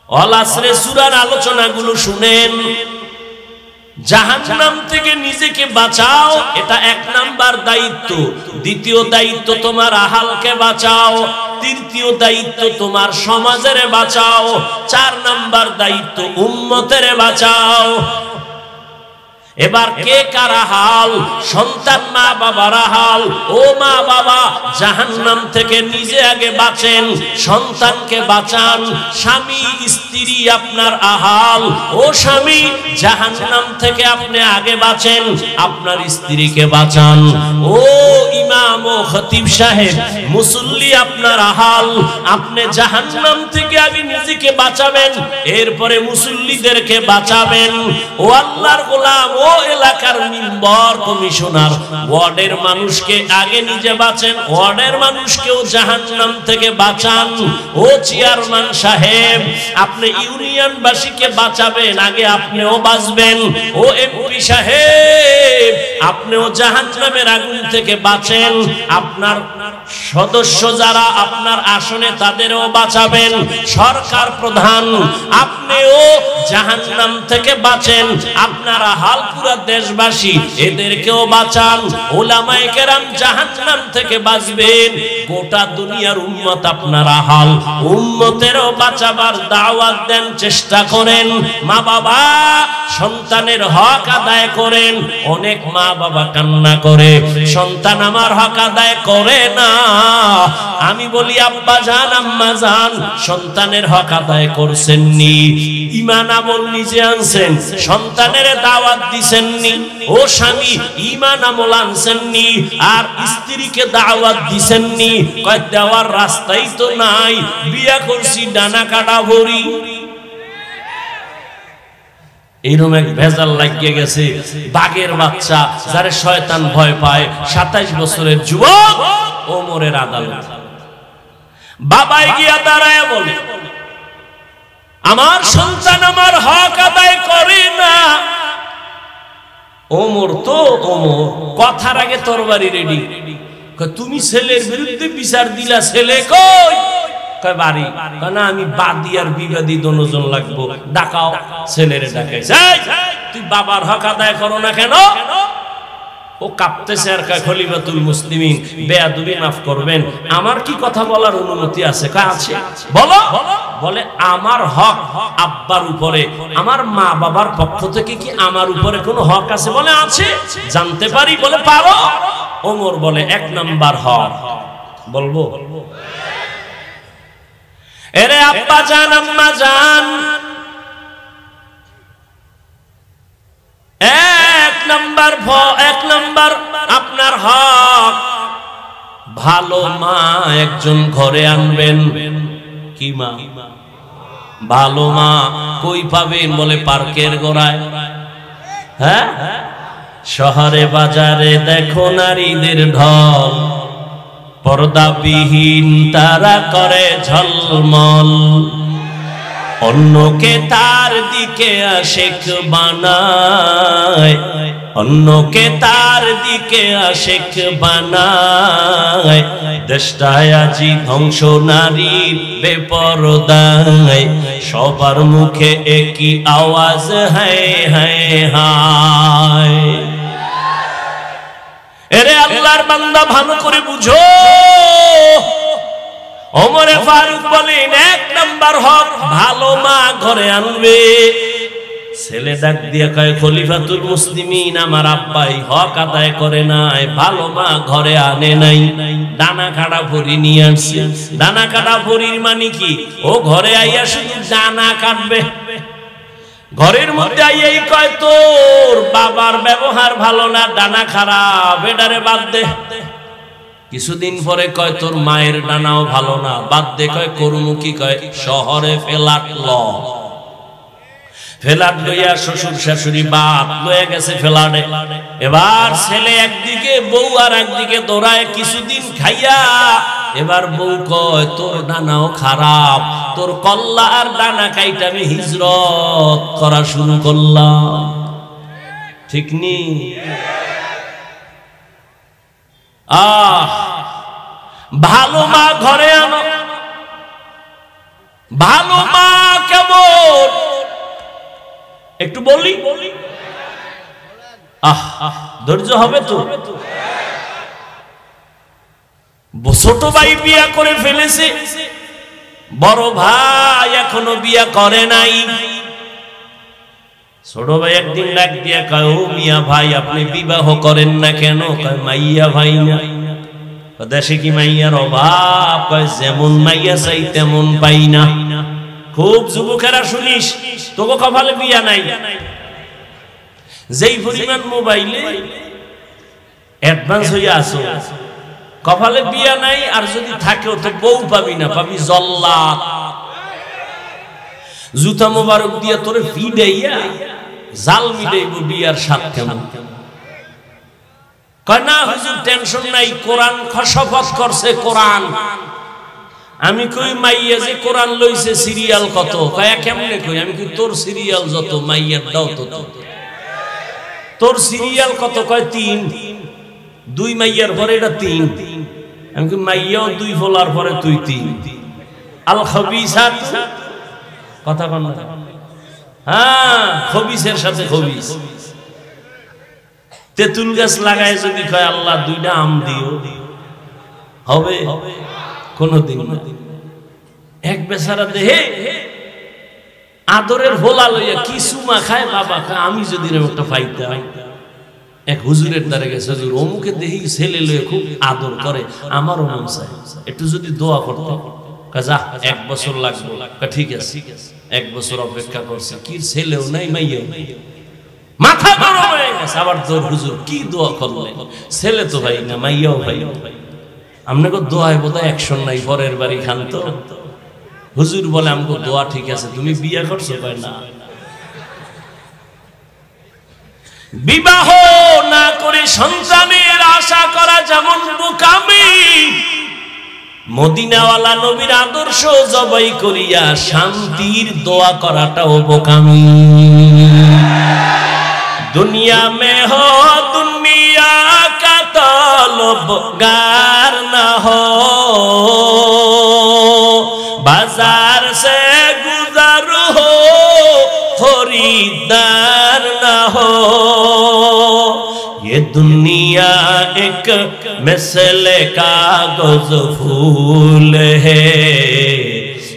আল আসরে সূরার আলোচনাগুলো শুনেন। জাহান্নাম থেকে নিজেকে বাঁচাও, এটা এক নাম্বার দায়িত্ব। দ্বিতীয় দায়িত্ব তোমার আহালকে বাঁচাও। তৃতীয় দায়িত্ব তোমার সমাজের বাঁচাও। 4 নাম্বার দায়িত্ব উম্মতের বাঁচাও। এবার কে কারা হাল? সন্তান মা বাবার হাল। ও মা বাবা, জাহান্নাম থেকে নিজে আগে বাঁচেন, সন্তানকে বাঁচান। স্বামী স্ত্রী আপনার আহাল। ও স্বামী, জাহান্নাম থেকে আপনি আগে বাঁচেন, আপনার স্ত্রীকে বাঁচান। ও ইমাম ও খতিব সাহেব, মুসল্লি আপনার আহাল। আপনি জাহান্নাম থেকে আগে নিজেকে বাঁচাবেন, এরপরে মুসল্লিদেরকে বাঁচাবেন। ও আল্লাহর গোলাম, ও এলাকার মেম্বার কমিশনার, ওয়ার্ডের মানুষকে আগে নিজে বাঁচেন, ওয়ার্ডের মানুষকেও জাহান্নাম থেকে বাঁচান। ও চেয়ারম্যান সাহেব, আপনি ইউনিয়নবাসীকে বাঁচাবেন, আগে আপনিও বাঁচবেন। ও এমপি সাহেব, আপনিও জাহান্নামের আগুন থেকে বাঁচেন। আপনার সদস্য যারা আপনার আসনে তাদেরও বাঁচাবেন। সরকার প্রধান, আপনিও জাহান্নাম থেকে বাঁচেন। আপনারা হালপুরা দেশবাসী, এদেরকেও বাঁচান। উলামায়ে কেরাম জাহান্নাম থেকে বাঁচবেন। গোটা দুনিয়ার উম্মত আপনারা হাল, উম্মতেরও বাঁচাবার দাওয়াত দেন, চেষ্টা করেন। মা বাবা, সন্তানের হক আদায় করেন। অনেক মা বাবা কান্না করে, সন্তান আমার হক আদায় করে না। আমি বলি আব্বা জান, আম্মা জান, সন্তানের হক আদায় করছেন নি? ঈমান আমল নিজে আনছেন, সন্তানের দাওয়াত দিছেন নি? ও স্বামী, ঈমান আমল আনছেন নি? আর স্ত্রীকে দাওয়াত দিছেন নি? কয় দেওয়ার রাস্তাই তো নাই, বিয়া করছি ডানা কাটা ভরি। এইরকম এক ভেজাল লাগিয়ে গেছে। বাঘের বাচ্চা, যারে শয়তান ভয় পায়, 27 বছরের যুবক, ওমরের আদালত। বাবাই গিয়া দাঁড়ায় বলে, আমার সন্তান আমার হক আদায় করে না। ওমর তো ওমর, কথার আগে তরবারি রেডি। তুমি ছেলের বিরুদ্ধে বিচার দিলা, ছেলে কই? কয় বাড়ি। না, আমি বাদী আর বিবাদী দুজন লাগবো, ডাকাও। ছেলেরে ডাকাই, তুই বাবার হক আদায় করো না কেন? ও কাঁপতেছে আর কয়, খলিফাতুল মুসলিমিন, বেয়াদবি মাফ করবেন, আমার কি কথা বলার অনুমতি আছে? কয় আছে, বলো। বলে আমার হক আব্বার উপরে, আমার মা বাবার পক্ষ থেকে কি আমার উপরে কোনো হক আছে? বলে আছে। জানতে পারি? বলে পারো। ওমর বলে 1 নাম্বার হক বলবো। এরে আব্বা জান, আম্মা জান, 1 নাম্বার আপনার হক, ভালো মা একজন ঘরে আনবেন। কি মা? ভালো মা কই পাবেন? বলে পার্কের গোড়ায়। হ্যাঁ, শহরে বাজারে দেখো নারীদের ঢল, পর্দাবিহীন তারা করে ঝলমল, অন্যকে তার দিকে আশিক বানায়, অন্যকে তার দিকে আশিক বানায়। দেশটায় আজি ধ্বংস নারীর বেপরদায়, সবার মুখে একই আওয়াজ হায় হায় হায়। এরে আল্লাহর বান্দা ভালো করে বুঝো, ওমরে ফারুক বলেন 1 নাম্বার হক ভালো মা ঘরে আনবে। ছেলে ডাক দিয়া কয় খলিফাতুল মুসলিমিন আমার আব্বাই হক আদায় করে নাই, ভালো মা ঘরে আনে নাই, দানা কাটা ভরি নিয়ে আসছে। দানা কাটা ভরির মানে কি, ও ঘরে আইয়া শুধু দানা কাটবে। ঘরের মধ্যে আইয়াই কয় তোর বাবার ব্যবহার ভালো না, দানা খারাপ, এটারে বাদ দে। কিছুদিন পরে কয় তোর মায়ের ডানাও ভালো না, বাদ দে। কয় করমুখী, কয় শহরে ফ্ল্যাট ল। ফ্ল্যাট লইয়া শ্বশুর শাশুড়ি বাপ লয়ে গেছে ফ্ল্যাটে। এবার ছেলে একদিকে, বউ আর একদিকে দৌড়ায়। কিছুদিন খাইয়া এবার বউ কয় তোর ডানাও খারাপ, তোর কল্লা আর ডানা কাইটা আমি হিজরত করা শুরু করলাম। ঠিক নি? ভালো মা ঘরে আনো। ভালো মা কেমন একটু বলি, ধৈর্য হবে তো। ছোট ভাই বিয়া করে ফেলেছে, বড় ভাই এখনো বিয়া করে নাই। ছোট ভাই একদিন ডাক দিয়া কয় ও মিয়া ভাই আপনি বিবাহ করেন না কেন? কয় মাইয়া ভাই না। দেশে কি মাইয়ার অভাব? কয় যেমন মাইয়া চাই তেমন পাই না। খুব যুবকেরা শুনিস, তোকে কপালে বিয়া নাই। যেই পরিমাণ মোবাইলে অ্যাডভান্স হইয়া আসো, কপালে বিয়া নাই। আর যদি থাকেও তো বউ পাবি না, পাবি জল্লাদ। জুতা মোবারক দিয়া তোরে ভিড়াইয়া জাল মিলাইব বিয়ার সাথ কেমন। কয় না হুজুর টেনশন নাই, কোরআন খসফত করছে কোরআন। আমি কই মাইয়া যে কোরআন লইছে সিরিয়াল কত? কয় কেমনে কই? আমি কই তোর সিরিয়াল যত মাইয়ার দাও তত। তোর সিরিয়াল কত? কয় 3। 2 মাইয়ার পরে এটা 3। আমি কই মাইয়াও 2 ফলার পরে তুই 3। আল খবিসাত কথা কন না? হ্যাঁ, খবিসের সাথে খবিস। তেঁতুল গাছ লাগায় যদি কয় আল্লাহ 2টা আম দিও, হবে? কোনদিন না। এক বেচারা দেহে আদরের ভোলা লইয়া কিছু মা খায়, বাবা খায়, আমি যদি একটা পাইতাম। এক হুজুরের দ্বারে গেছে, হুজুর অমুকে দেখি ছেলে লইয়া খুব আদর করে, আমারও মন চায় একটু যদি দোয়া করতে। যা 1 বছর লাগবে। ঠিক আছে, 1 বছর অপেক্ষা করছে, কি ছেলেও নাই মাইয়াও নাই, মাথা গরম হয়ে গেছে। আবার তোর হুজুর কি দোয়া করলেন? ছেলে তো ভাই না, মাইয়াও ভাই। আপনাকে দোয়ায় বোধহয় অ্যাকশন নাই, পরের বাড়ি খান তো। হুজুর বলে আমাকে দোয়া ঠিক আছে, তুমি বিয়ে করছো? কয় না। বিবাহ না করে সন্তানের আশা করা যেমন বোকামি, মদিনাওয়ালা নবীর আদর্শ জবাই করিয়া শান্তির দোয়া করাটাও বোকামি। दुनिया में हो दुनिया का तलबगार न हो, बाजार से गुजर हो खरीदार न हो। ये दुनिया एक मिसले कागज फूल है,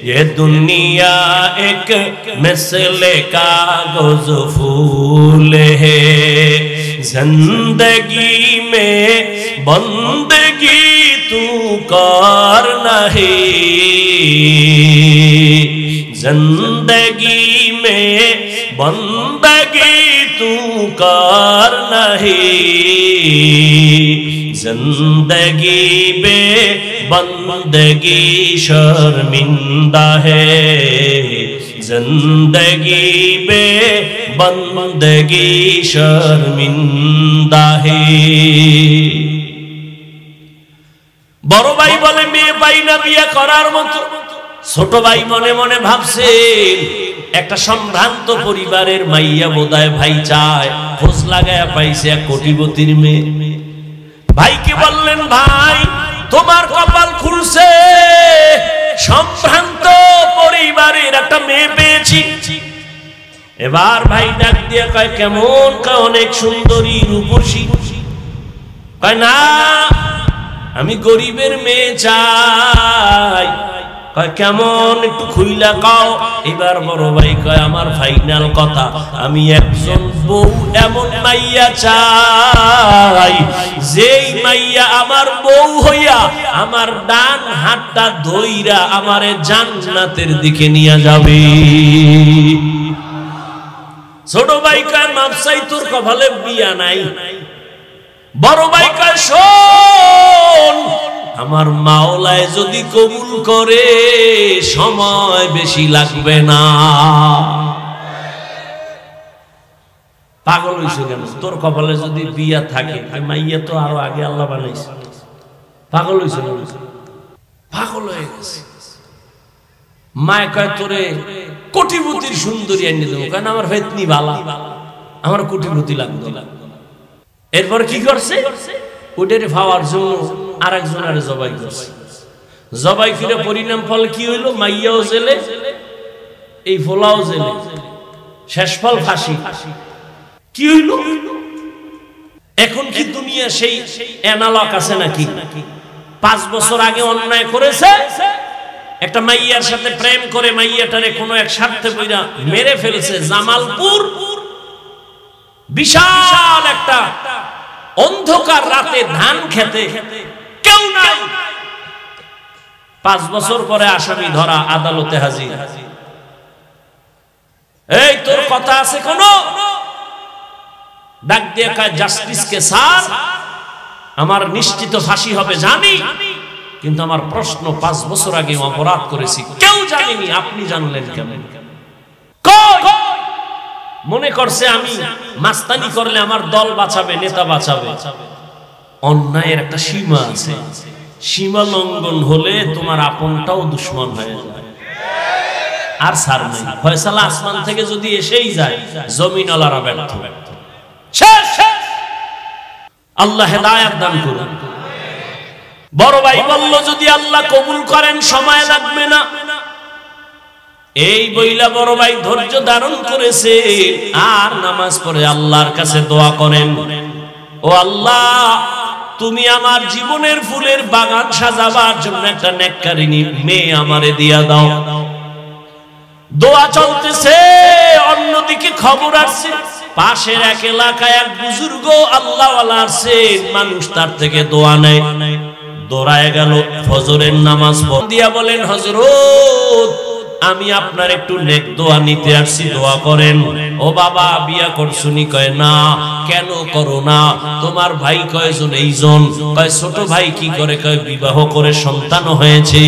ये दुनिया एक मिसले कागज फूल है। जिंदगी में बंदगी तू कर नहीं, जिंदगी में बंदगी तू कर नहीं। जिंदगी में बंदगी शर्मिंदा है, जिंदगी में बंदगी शर्मिंदा है। বড় ভাই বলে মেয়ে পাই না বিয়ে করার মতো। ছোট ভাই মনে মনে ভাবছে একটা সম্ভ্রান্ত পরিবারের মাইয়া বোধহয় ভাই চায়, খোঁজ লাগায় পাইছে এক কোটিপতির মেয়ে। ভাইকে বললেন, ভাই তোমার কপাল খুলছে, সম্ভ্রান্ত পরিবারের একটা মেয়ে পেয়েছি। এবার ভাই ডাক দিয়ে কয়, কেমন? কয় অনেক সুন্দরী, রূপসী। কয় না, আমি গরিবের মেয়ে চাই। কয় কেমন? একটু খুইলা কও। এবার বড় ভাই কয়, আমার ফাইনাল কথা, আমি একজন বউ এমন মাইয়া চাই, যেই মাইয়া আমার বউ হইয়া আমার ডান হাতটা ধইরা আমারে জান্নাতের দিকে নিয়ে যাবে। ছোট ভাই কয়, মাপসাই তোর কপালে বিয়া নাই। বড় ভাই কয়, শোন, আমার মাওলায় যদি কবুল করে সময় বেশি লাগবে না। পাগল হইছে কেন? তোর কপালে যদি বিয়া থাকে, মাইয়া তো আরো আগে আল্লাহ বানাইছে। পাগল হইছে না? পাগল হয়ে গেছে। মায় কয়, তোরে কোটিপতির সুন্দরী এনে দেবো। কেন? আমার ফেতনি বালা, আমার কোটিপতি লাগবে। এরপরে কি করছে? ওটারে পাওয়ার জন্য আরেকজনের জবাই করছে। জবাই করে পরিণাম ফল কি হইল? মাইয়াও জেলে, এই ফলাও জেলে, শেষ ফল ফাঁসি। কি হইল? এখন কি দুনিয়া সেই অ্যানালগ আছে নাকি? 5 বছর আগে অন্যায় করেছে, একটা মাইয়ার সাথে প্রেম করে মাইয়াটারে কোনো এক স্বার্থে বইরা মেরে ফেলছে। জামালপুর বিশাল একটা অন্ধকার রাতে ধান খেতে কেউ নাই, 5 বছর পরে আসামি ধরা, আদালতে হাজির। এই তোর কথা আছে কোন? ডাক দিয়ে কয়, জাস্টিসকে স্যার, আমার নিশ্চিত ফাঁসি হবে জানি, কিন্তু আমার প্রশ্ন 5 বছর আগে অপরাধ করেছি, কেউ জানেনি, আপনি জানলেন কেমন? মনে করছে আমি মাস্তানি করলে আমার দল বাঁচাবে, নেতা বাঁচাবে। অন্যায়ের একটা সীমা আছে, সীমা লঙ্ঘন হলে তোমার আপনটাও দুশ্মন হয়ে যায়। আর ছাড় নাই, ফয়সালা আসমান থেকে যদি এসেই যায়, জমিনওয়ালারা ব্যর্থ। আল্লাহ হেদায়েত দান করুন। বড় ভাই বলল, যদি আল্লাহ কবুল করেন সময় লাগবে না। এই বইলা বড় ভাই ধৈর্য ধারণ করেছে, আর নামাজ পড়ে আল্লাহর কাছে দোয়া করেন, ও আল্লাহ, তুমি আমার জীবনের ফুলের বাগান সাজাবার জন্য একটা নেককারিনী মেয়ে আমারে দিয়া দাও। দোয়া চলতেছে, অন্যদিকে খবর আসছে, পাশের এক এলাকায় এক বুজুর্গ আল্লাহওয়ালা আছেন, মানুষ তার থেকে দোয়া নেয়। দৌড়ায় গেল, ফজরের নামাজ পড়ে দিয়া বলেন, হযরত, আমি আপনার একটু নেক দোয়া নিতে আসছি, দোয়া করেন। ও বাবা, বিয়া করছুনি? কয় না। কেন করো না? তোমার ভাই কয়জন? এইজন। কয় ছোট ভাই কি করে? কয় বিবাহ করে সন্তান হয়েছে।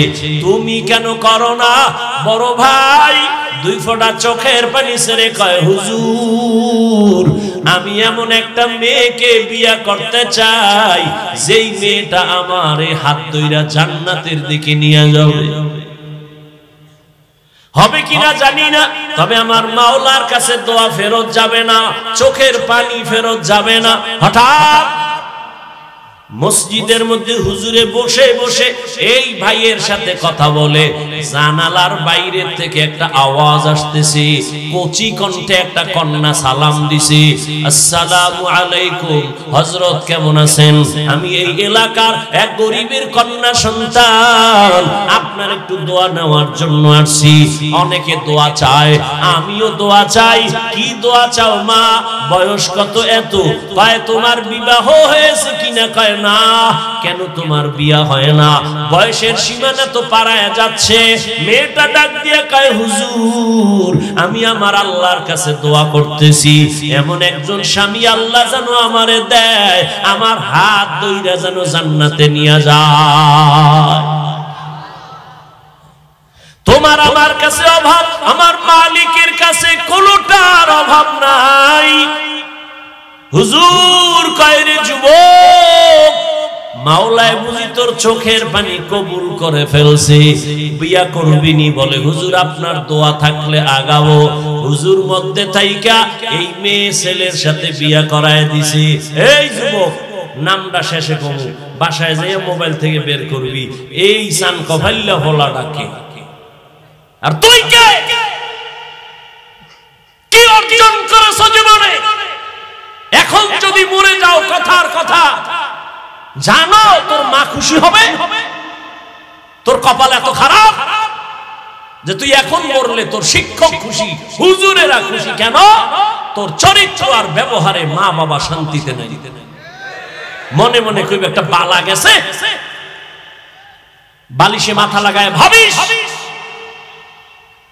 তুমি কেন করো না? বড় ভাই 2 ফোঁটা চোখের পানি ছেড়ে কয়, হুজুর, আমি এমন একটা মেয়েকে বিয়া করতে চাই, যেই মেয়েটা আমারে হাত ধইরা জান্নাতের দিকে নিয়ে যাবে। হবে কিনা জানি না, তবে আমার মাওলার কাছে দোয়া ফেরত যাবে না, চোখের পানি ফেরত যাবে না। হঠাৎ মসজিদের মধ্যে হুজুরে বসে বসে এই ভাইয়ের সাথে কথা বলে, জানালার বাইরে থেকে একটা আওয়াজ আসতেছে, কচি কণ্ঠে একটা কন্যা সালাম দিছে, আসসালামু আলাইকুম হযরত, কেমন আছেন? আমি এই এলাকার এক গরিবের কন্যা সন্তান, আপনার একটু দোয়া নেওয়ার জন্য আসছি। অনেকে দোয়া চায়, আমিও দোয়া চাই। কি দোয়া চাও মা? বয়স কত? এত। কয় তোমার বিবাহ হয়েছে কিনা? কয় না। কেন তোমার বিয়া হয় না? বয়সের সীমানা তো পারায় যাচ্ছে। মেয়েটা ডাক দিয়ে কয়, হুজুর, আমি আমার আল্লাহর কাছে দোয়া করতেছি, এমন একজন স্বামী আল্লাহ যেন আমারে দেয়, আমার হাত ধইরা যেন জান্নাতে নিয়ে যায়। তোমার আমার কাছে অভাব, আমার মালিকের কাছে কোনোটার অভাব নাই। হুজুর কয়, রে যুবক, মাওলায় বুঝি তোর চোখের পানি কবুল করে ফেলছে, বিয়া করবিনি। বলে হুজুর আপনার দোয়া থাকলে আগাবো। হুজুর মধ্যে থাইকা এই মেয়ে ছেলের সাথে বিয়া করায় দিছে। এই যুবক, নামটা শেষে কমু, বাসায় যেয়ে মোবাইল থেকে বের করবি এই সান কফাইল্লা হলা ডাকে। আর তুই কে, কি অর্জন করেছ জীবনে? এখন যদি মরে যাও কথার কথা, জানো তোর মা খুশি হবে? তোর কপাল এত খারাপ যে তুই এখন মরলে তোর শিক্ষক খুশি, হুজুরেরা খুশি। কেন? তোর চরিত্র আর ব্যবহারে মা বাবা শান্তিতে নাই। মনে মনে কইবে একটা বালা গেছে, বালিশে মাথা লাগায় ভাবিস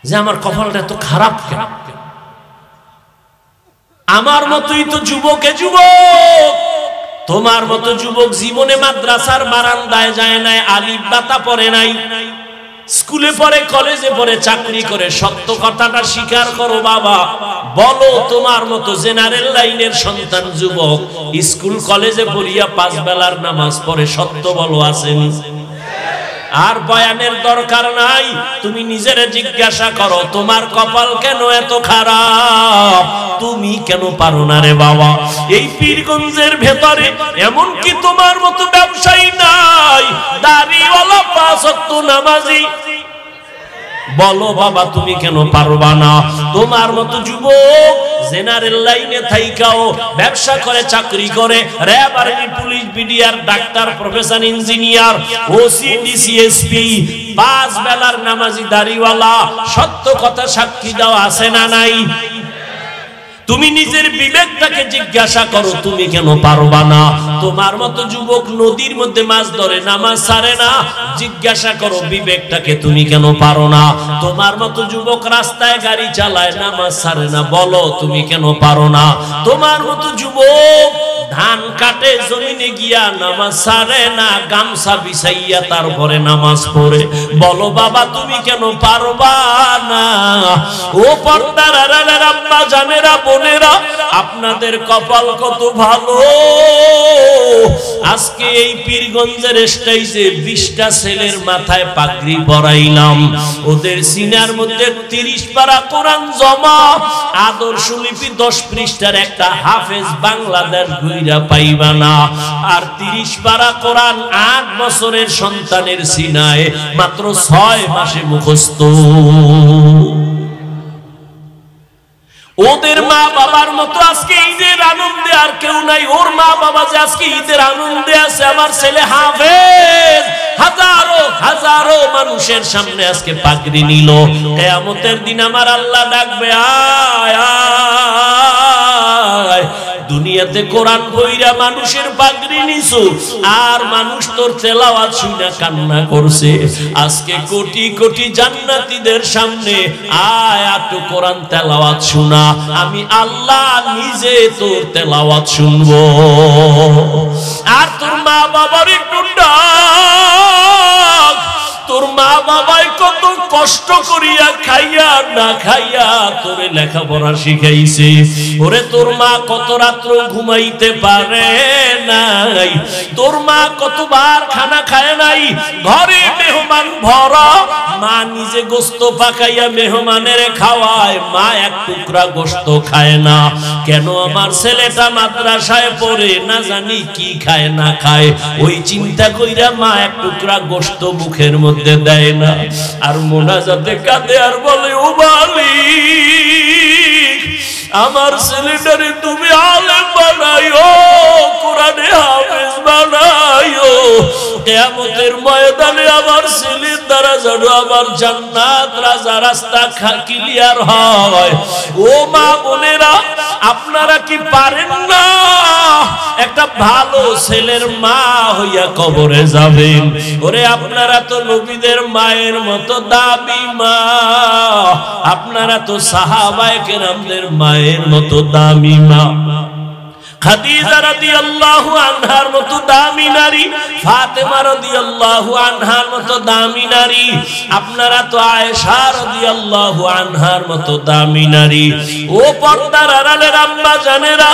যে আমার কপালটা এত খারাপ কেন? আমার মতোই তো যুবকে যুবক, তোমার মতো যুবক জীবনে মাদ্রাসার বারান্দায় যায় নাই, আলিফ বাতা পড়ে নাই, স্কুলে পড়ে, কলেজে পড়ে, চাকরি করে। সত্য কথাটা স্বীকার করো বাবা, বলো তোমার মতো জেনারেল লাইনের সন্তান যুবক স্কুল কলেজে পড়িয়া 5 বেলার নামাজ পড়ে, সত্য বলো আসেনি? আর বয়ানের দরকার নাই, তুমি নিজের জিজ্ঞাসা করো তোমার কপাল কেন এত খারাপ, তুমি কেন পারো না রে বাবা? এই পীরগঞ্জের ভেতরে এমন কি তোমার মতো ব্যবসায়ী নাই, দাড়িওয়ালা 5 ওয়াক্ত নামাজি? বলো বাবা তুমি কেন পারবা না? তোমার মতো যুবক জেনারেল লাইনে থাইকাও ব্যবসা করে, চাকরি করে, RAB army police BDR doctor professor engineer OC DC SP 5 বেলার নামাজি দাড়িওয়ালা, সত্য কথা সাক্ষী দাও আছে না নাই? তুমি নিজের বিবেকটাকে জিজ্ঞাসা করো তুমি কেন পারবা না? তোমার মতো যুবক নদীর মধ্যে মাছ ধরে, নামাজ ছাড়ে না, জিজ্ঞাসা করো বিবেকটাকে তুমি কেন পারো না? তোমার মতো যুবক রাস্তায় গাড়ি চালায়, নামাজ ছাড়ে না, বলো তুমি কেন পারো না? তোমার মতো যুবক ধান কাটে জমিনে গিয়া, নামাজ ছাড়ে না, গামছা বিছাইয়া তারপরে নামাজ পড়ে, বলো বাবা তুমি কেন পারবা না? ও পর্দার আড়ালের আব্বা জানেরা, বোনেরা, আপনাদের কপাল কত ভালো। আজকে এই পীরগঞ্জের স্টেজে 20টা ছেলের মাথায় পাগড়ি পরাইলাম, ওদের সিনার মধ্যে 30 পারা কোরআন জমা, আদর্শ লিপি 10 পৃষ্ঠার একটা হাফেজ বাংলাদেশ ঘুইরা পাইবা না। আর 30 পারা কোরআন 8 বছরের সন্তানের সিনায় মাত্র 6 মাসে মুখস্থ। ওদের মা বাবার মতো আজকে ঈদের আনন্দে আর কেউ নাই। ওর মা বাবা যে আজকে ঈদের আনন্দে আছে, আমার ছেলে হাফেজ হাজারো হাজারো মানুষের সামনে আজকে পাগড়ি নিল। কিয়ামতের দিন আমার আল্লাহ ডাকবে, আয় আয়, দুনিয়াতে কোরআন পড়িয়া মানুষের পাগড়ি নিছো, আর মানুষ তোর তেলাওয়াত শুনে কান্না করছে। আজকে কোটি কোটি জান্নাতীদের সামনে আয় একটু কোরআন তেলাওয়াত শোনা, আমি আল্লাহ নিজে তোর তেলাওয়াত শুনবো। আর তোর মা বাবার একটু ডাক, তোর মা বাবাই কত কষ্ট করিয়া খাইয়া না খাইয়া তোরে লেখাপড়া শিখাইছে। ওরে তোর মা কত রাত্র ঘুমাইতে পারে নাই, তোর মা কতবার খানা খায় নাই, ঘরে মেহমান ভরা, মা নিজে গোস্ত পাকাইয়া মেহমানের খাওয়ায়, মা এক টুকরা গোস্ত খায় না। কেন আমার ছেলেটা মাদ্রাসায় পড়ে, না জানি কি খায় না খায়, ওই চিন্তা কইরা মা এক টুকরা গোস্ত মুখের মধ্যে দেয় না। আর মোনাজাতে কাঁদে আর বলে, ও মালিক আমার ছেলেটারে তুমি আলেম বানাইও, কোরআনে হাফেজ বানাইও, কিয়ামতের ময়দানে আমার ছেলের দ্বারা যেন আমার জান্নাত রাজা রাস্তা ক্লিয়ার হয়। ও মা বোনেরা, আপনারা কি পারেন না একটা ভালো ছেলের মা হইয়া কবরে যাবেন? ওরে আপনারা তো নবীদের মায়ের মতো দামি মা, আপনারা তো সাহাবায়ে কেরামদের মায়ের মতো দামি মা। খাদিজা রাদিয়াল্লাহু আনহার মতো দামি নারী, ফাতেমা রাদিয়াল্লাহু আনহার মতো দামি নারী, আপনারা তো আয়েশা রাদিয়াল্লাহু আনহার মতো দামি নারী। ও পর্দার আড়ালের আম্মা জানেরা,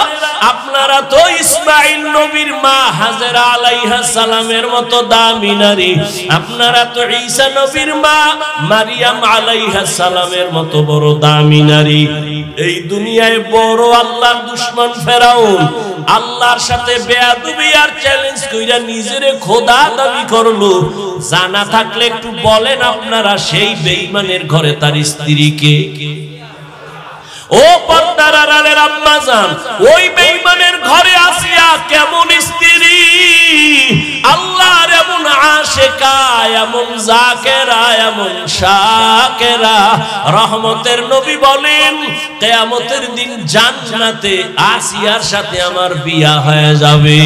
আপনারা তো ইসমাঈল নবীর মা হাজেরা আলাইহিস সালামের মতো দামি নারী, আপনারা তো ঈসা নবীর মা মারিয়াম আলাইহিস সালামের মতো বড় দামি নারী। এই দুনিয়ায় বড় আল্লাহর দুশমন ফেরাউন আল্লাহর সাথে বেয়াদবি আর চ্যালেঞ্জ কইরা নিজেরে খোদা দাবি করলো। জানা থাকলে একটু বলেন আপনারা সেই বেঈমানের ঘরে তার স্ত্রীকে। ও পর্দার আড়ালের আম্মা জান, ওই বেঈমানের ঘরে আসিয়া কেমন স্ত্রী, আল্লাহর এমন আশিকা, এমন জাকেরা, এমন শাকেরা। রহমতের নবী বলেন কিয়ামতের দিন জান্নাতে আসিয়ার সাথে আমার বিয়া হয়ে যাবে।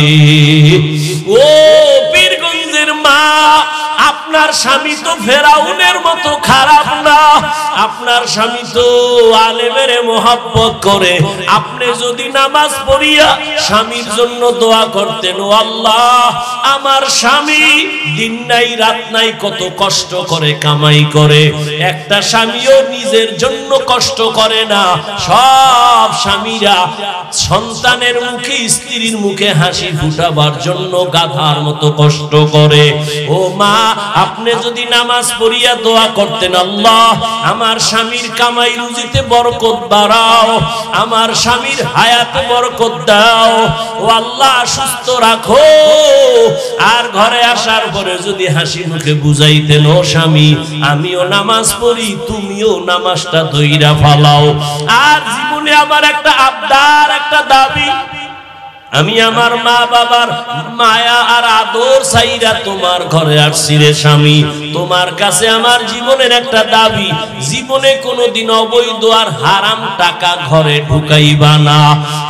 ও পীরগঞ্জের মা, আপনার স্বামী তো ফেরাউনের মতো খারাপ না, আপনার স্বামী তো আলেমের মোহাব্বত করে। আপনি যদি নামাজ পড়িয়া স্বামীর জন্য দোয়া করতেন, ও আল্লাহ আমার স্বামী দিন নাই রাত নাই কত কষ্ট করে কামাই করে, একটা স্বামীও নিজের জন্য কষ্ট করে না। সব স্বামীরা সন্তানের মুখে, স্ত্রীর মুখে হাসি ফুটাবার জন্য গাধার মতো কষ্ট করে। ও মা, আপনি যদি নামাজ পড়িয়া দোয়া করতেন, আল্লাহ আমার স্বামীর কামাই রুজিতে বরকত বাড়াও, আমার স্বামীর হায়াতে বরকত দাও, ও আল্লাহ সুস্থ রাখো। আর ঘরে আসার পরে যদি হাসি মুখে বুঝাইতেন, ও স্বামী আমিও নামাজ পড়ি, তুমিও নামাজটা ধইরা ফালাও। আর জীবনে আমার একটা আবদার, একটা দাবি, আমি আমার মা বাবার মায়া আর আদর চাইরা তোমার ঘরে আসছি রে স্বামী। তোমার কাছে আমার জীবনের একটা দাবি, জীবনে কোনোদিন অবৈধ আর হারাম টাকা ঘরে ঢুকাইবা না।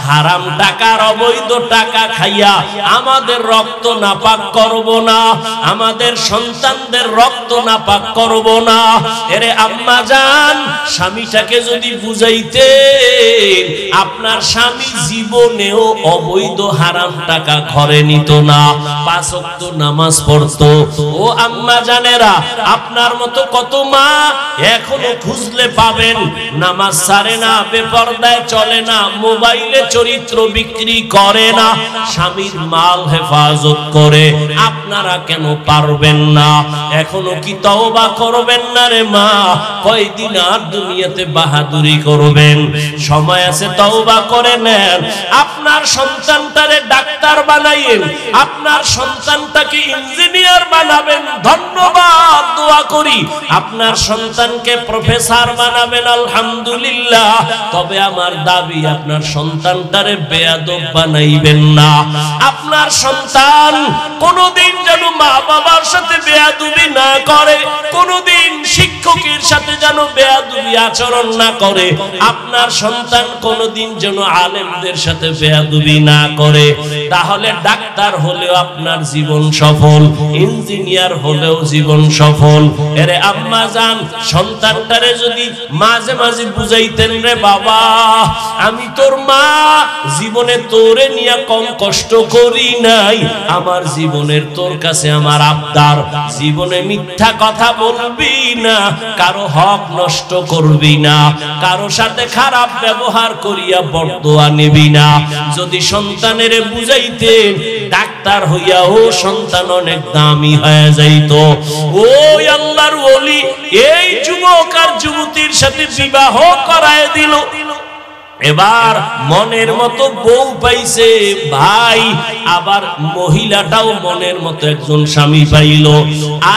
হারাম টাকার অবৈধ টাকা খাইয়া আমাদের রক্ত নাপাক করব না, আমাদের সন্তানদের রক্ত নাপাক করব না। এরে আম্মা জান, স্বামীটাকে যদি বুঝাইতেন, আপনার স্বামী জীবনেও অবৈধ হারাম টাকা ঘরে নিত না, 5 ওয়াক্ত নামাজ পড়তো। ও আম্মা জানেরা, আপনার মতো কত মা এখনো খুঁজলে পাবেন, নামাজ ছাড়ে না, বেপরদায় চলে না, মোবাইলে চরিত্র বিক্রি করে না, স্বামীর মাল হেফাজত করে। আপনারা কেন পারবেন না? এখনো কি তওবা করবেন না রে মা? কয়দিন আর দুনিয়াতে বাহাদুরি করবেন? সময় আছে, তওবা করে নেন। আপনার সন্তানটারে ডাক্তার বানাইয়েন, আপনার সন্তানটাকে ইঞ্জিনিয়ার বানাবেন, ধন্যবাদ, দোয়া করি। আপনার সন্তানকে প্রফেসর বানাবেন, আলহামদুলিল্লাহ। তবে আমার দাবি, আপনার সন্তানটারে বেয়াদব বানাইবেন না। আপনার সন্তান কোনোদিন যেন মা বাবার সাথে বেয়াদবি না করে, কোনোদিন শিক্ষকের সাথে যেন বেয়াদবি আচরণ না করে। আপনার সন্তান কোনোদিন যেন আলেমদের সাথে বেয়াদবি না করে। তাহলে ডাক্তার হলেও আপনার জীবন সফল, ইঞ্জিনিয়ার হলেও জীবন সফল। এরে আম্মা জান, সন্তানটারে যদি মাঝে মাঝে বুঝাইতেন, রে বাবা আমি তোর মা, জীবনে তোরে নিয়ে কম কষ্ট করি নাই, আমার জীবনের তোর কাছে আমার আবদার, জীবনে মিথ্যা কথা বলবি না, কারো হক নষ্ট করবি না, কারো সাথে খারাপ ব্যবহার করিয়া বরদোয়া নিবি না। যদি সন্তানের বুঝাইতেন, ডাক্তার হইয়াও সন্তান অনেক দামি হয়ে যাইত। ওই আল্লাহর ওলি এই যুবক আর যুবতীর সাথে বিবাহ করায় দিল। এবার মনের মতো বউ পাইছে ভাই, আবার মহিলাটাও মনের মতো একজন স্বামী পাইল।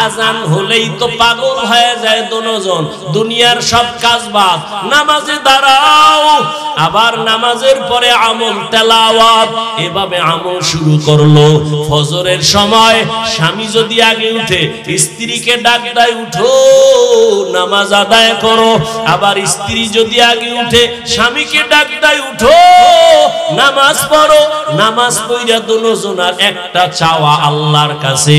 আজান হলেই তো পাগল হয়ে যায় দুজন, দুনিয়ার সব কাজ বাদ, নামাজে দাঁড়াও। আবার নামাজের পরে আমল তেলাওয়াত, এভাবে আমল শুরু করলো। ফজরের সময় স্বামী যদি আগে উঠে, স্ত্রীকে ডাক দেয়, উঠো নামাজ আদায় করো। আবার স্ত্রী যদি আগে উঠে, স্বামীকে ডাক দেয়, উঠো নামাজ পড়ো, নামাজ পড়া দুজনার একটা চাওয়া আল্লাহর কাছে।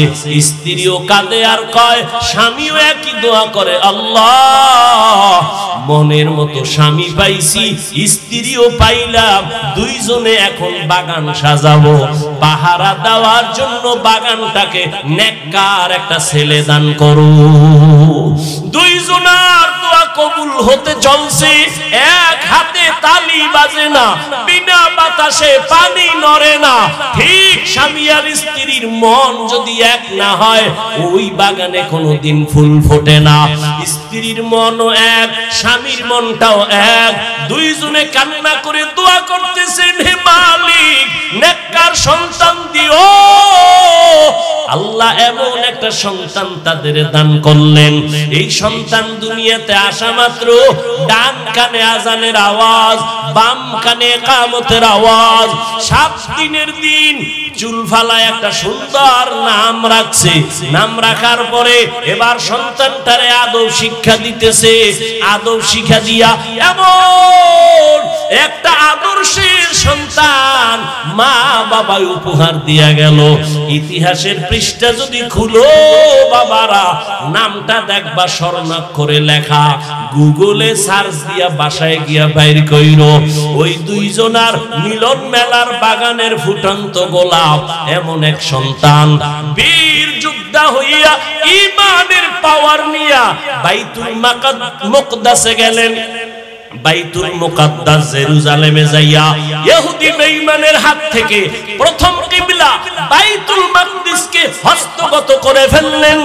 স্ত্রীও কাঁদে আর কয়, স্বামীও একই দোয়া করে, আল্লাহ মনের মতো স্বামী পাইছি, স্ত্রীও পাইলাম, দুইজনে এখন বাগান সাজাবো। পাহারা দেওয়ার জন্য বাগানটাকে নেককার একটা ছেলে দান করো। দুইজনার দোয়া কবুল হতে চলছে, এক হাতে তালি বাজে না, বিনা বাতাসে পানি নড়ে না। ঠিক স্বামী আর স্ত্রীর মন যদি এক না হয়, ওই বাগানে কোনোদিন ফুল ফোটে না। স্ত্রীর মনও এক, স্বামীর মনটাও এক। দুইজনে কান্না করে দোয়া করতেছেন, হে মালিক নেককার সন্তান দিও। আল্লাহ এমন একটা সন্তান তাদের দান করলেন। এই সন্তান দুনিয়াতে আসা মাত্র ডান কানে আজানের আওয়াজ, বাম কানে ইকামতের আওয়াজ। 7 দিনের দিন চুল ফালায় একটা সুন্দর নাম রাখছে। নাম রাখার পরে এবার সন্তানটারে আদব শিক্ষা দিতেছে। আদব শিক্ষা দিয়া এমন একটা আদর্শের সন্তান মা বাবা উপহার দিয়া গেল। ইতিহাসের পৃষ্ঠা যদি খুলো বাবারা, নামটা দেখবা স্বর্ণাক্ষরে লেখা। গুগলে সার্চ দিয়া বাসায় গিয়া বাইর কইরো, ওই দুইজনার মিলন মেলার বাগানের ফুটন্ত গোলাপ এমন এক সন্তান। বীর যোদ্ধা হইয়া ঈমানের পাওয়ার নিয়া বাইতুল মুকদ্দাসে গেলেন। বাইতুল মুকদ্দাস জেরুজালেমে যাইয়া ইহুদি বেঈমানের হাত থেকে প্রথম কিবলা বাইতুল মাকদিসকে হস্তগত করে ফেললেন।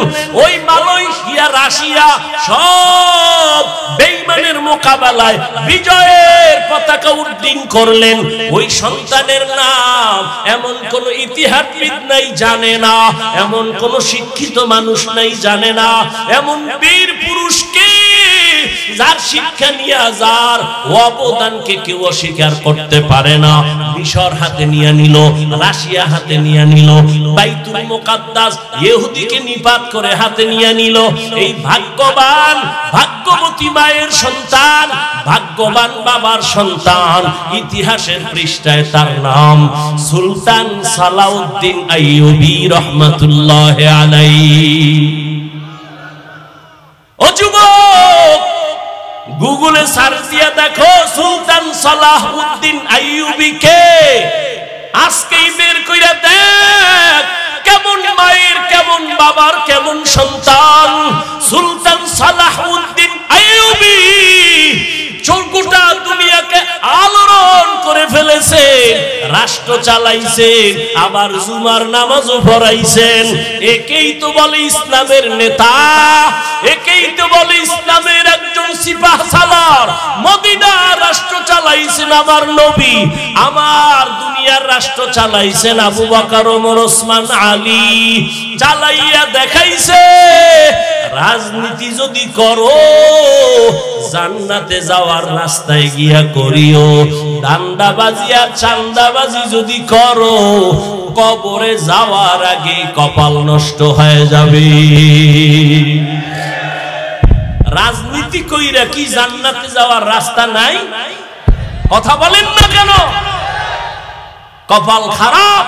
ওই মালয়েশিয়া, রাশিয়া সব বেঈমানের মোকাবেলায় বিজয়ের পতাকা উড্ডীন করলেন। ওই সন্তানের নাম এমন কোন ইতিহাসবিদ নাই জানে না, এমন কোন শিক্ষিত মানুষ নাই জানে না। এমন বীর পুরুষকে যার শিক্ষা নিয়ে যার অবদানকে কেউ অস্বীকার করতে পারে না। মিশর হাতে নিয়ে নিল, রাশিয়া হাতে নিয়ে নিল, বাইতুল মুকদ্দাস ইহুদিকে নিপাত করে হাতে নিয়ে নিল। এই ভাগ্যবান ভাগ্যবতী মায়ের সন্তান, ভাগ্যবান বাবার সন্তান। ইতিহাসের পৃষ্ঠায় তার নাম সুলতান সালাউদ্দিন আইয়ুবী রহমাতুল্লাহ আলাইহি। ও যুবক, গুগলে সার্চ দিয়া দেখো সুলতান সালাউদ্দিন আইয়ুবী কে। আজকেই বের কইরা দেখ কেমন মায়ের, কেমন বাবার, কেমন সন্তান। সুলতান সালাউদ্দিন আইয়ুবী গোটা দুনিয়াকে আলোড়ন করে ফেলেছে। রাষ্ট্র চালাইছেন, আবার জুমার নামাজও পড়াইছেন। একেই তো বলে ইসলামের নেতা, একেই তো বলে ইসলামের একজন সিপাহ সালার। মদিনার রাষ্ট্র চালাইছেন আমার নবী, আমার দুনিয়ার রাষ্ট্র চালাইছেন আবু বকর, ওমর, ওসমান, আলী। চালাইয়া দেখাইছে রাজনীতি যদি করো জান্নাতে যাওয়ার রাস্তায় গিয়া করিও, দান্দাবাজি আর চান্দাবাজি যদি করো কবরে যাওয়ার আগে কপাল নষ্ট হয়ে যাবে। রাজনীতি কইরা কি জান্নাতে যাওয়ার রাস্তা নাই? কথা বলেন না কেন? কপাল খারাপ।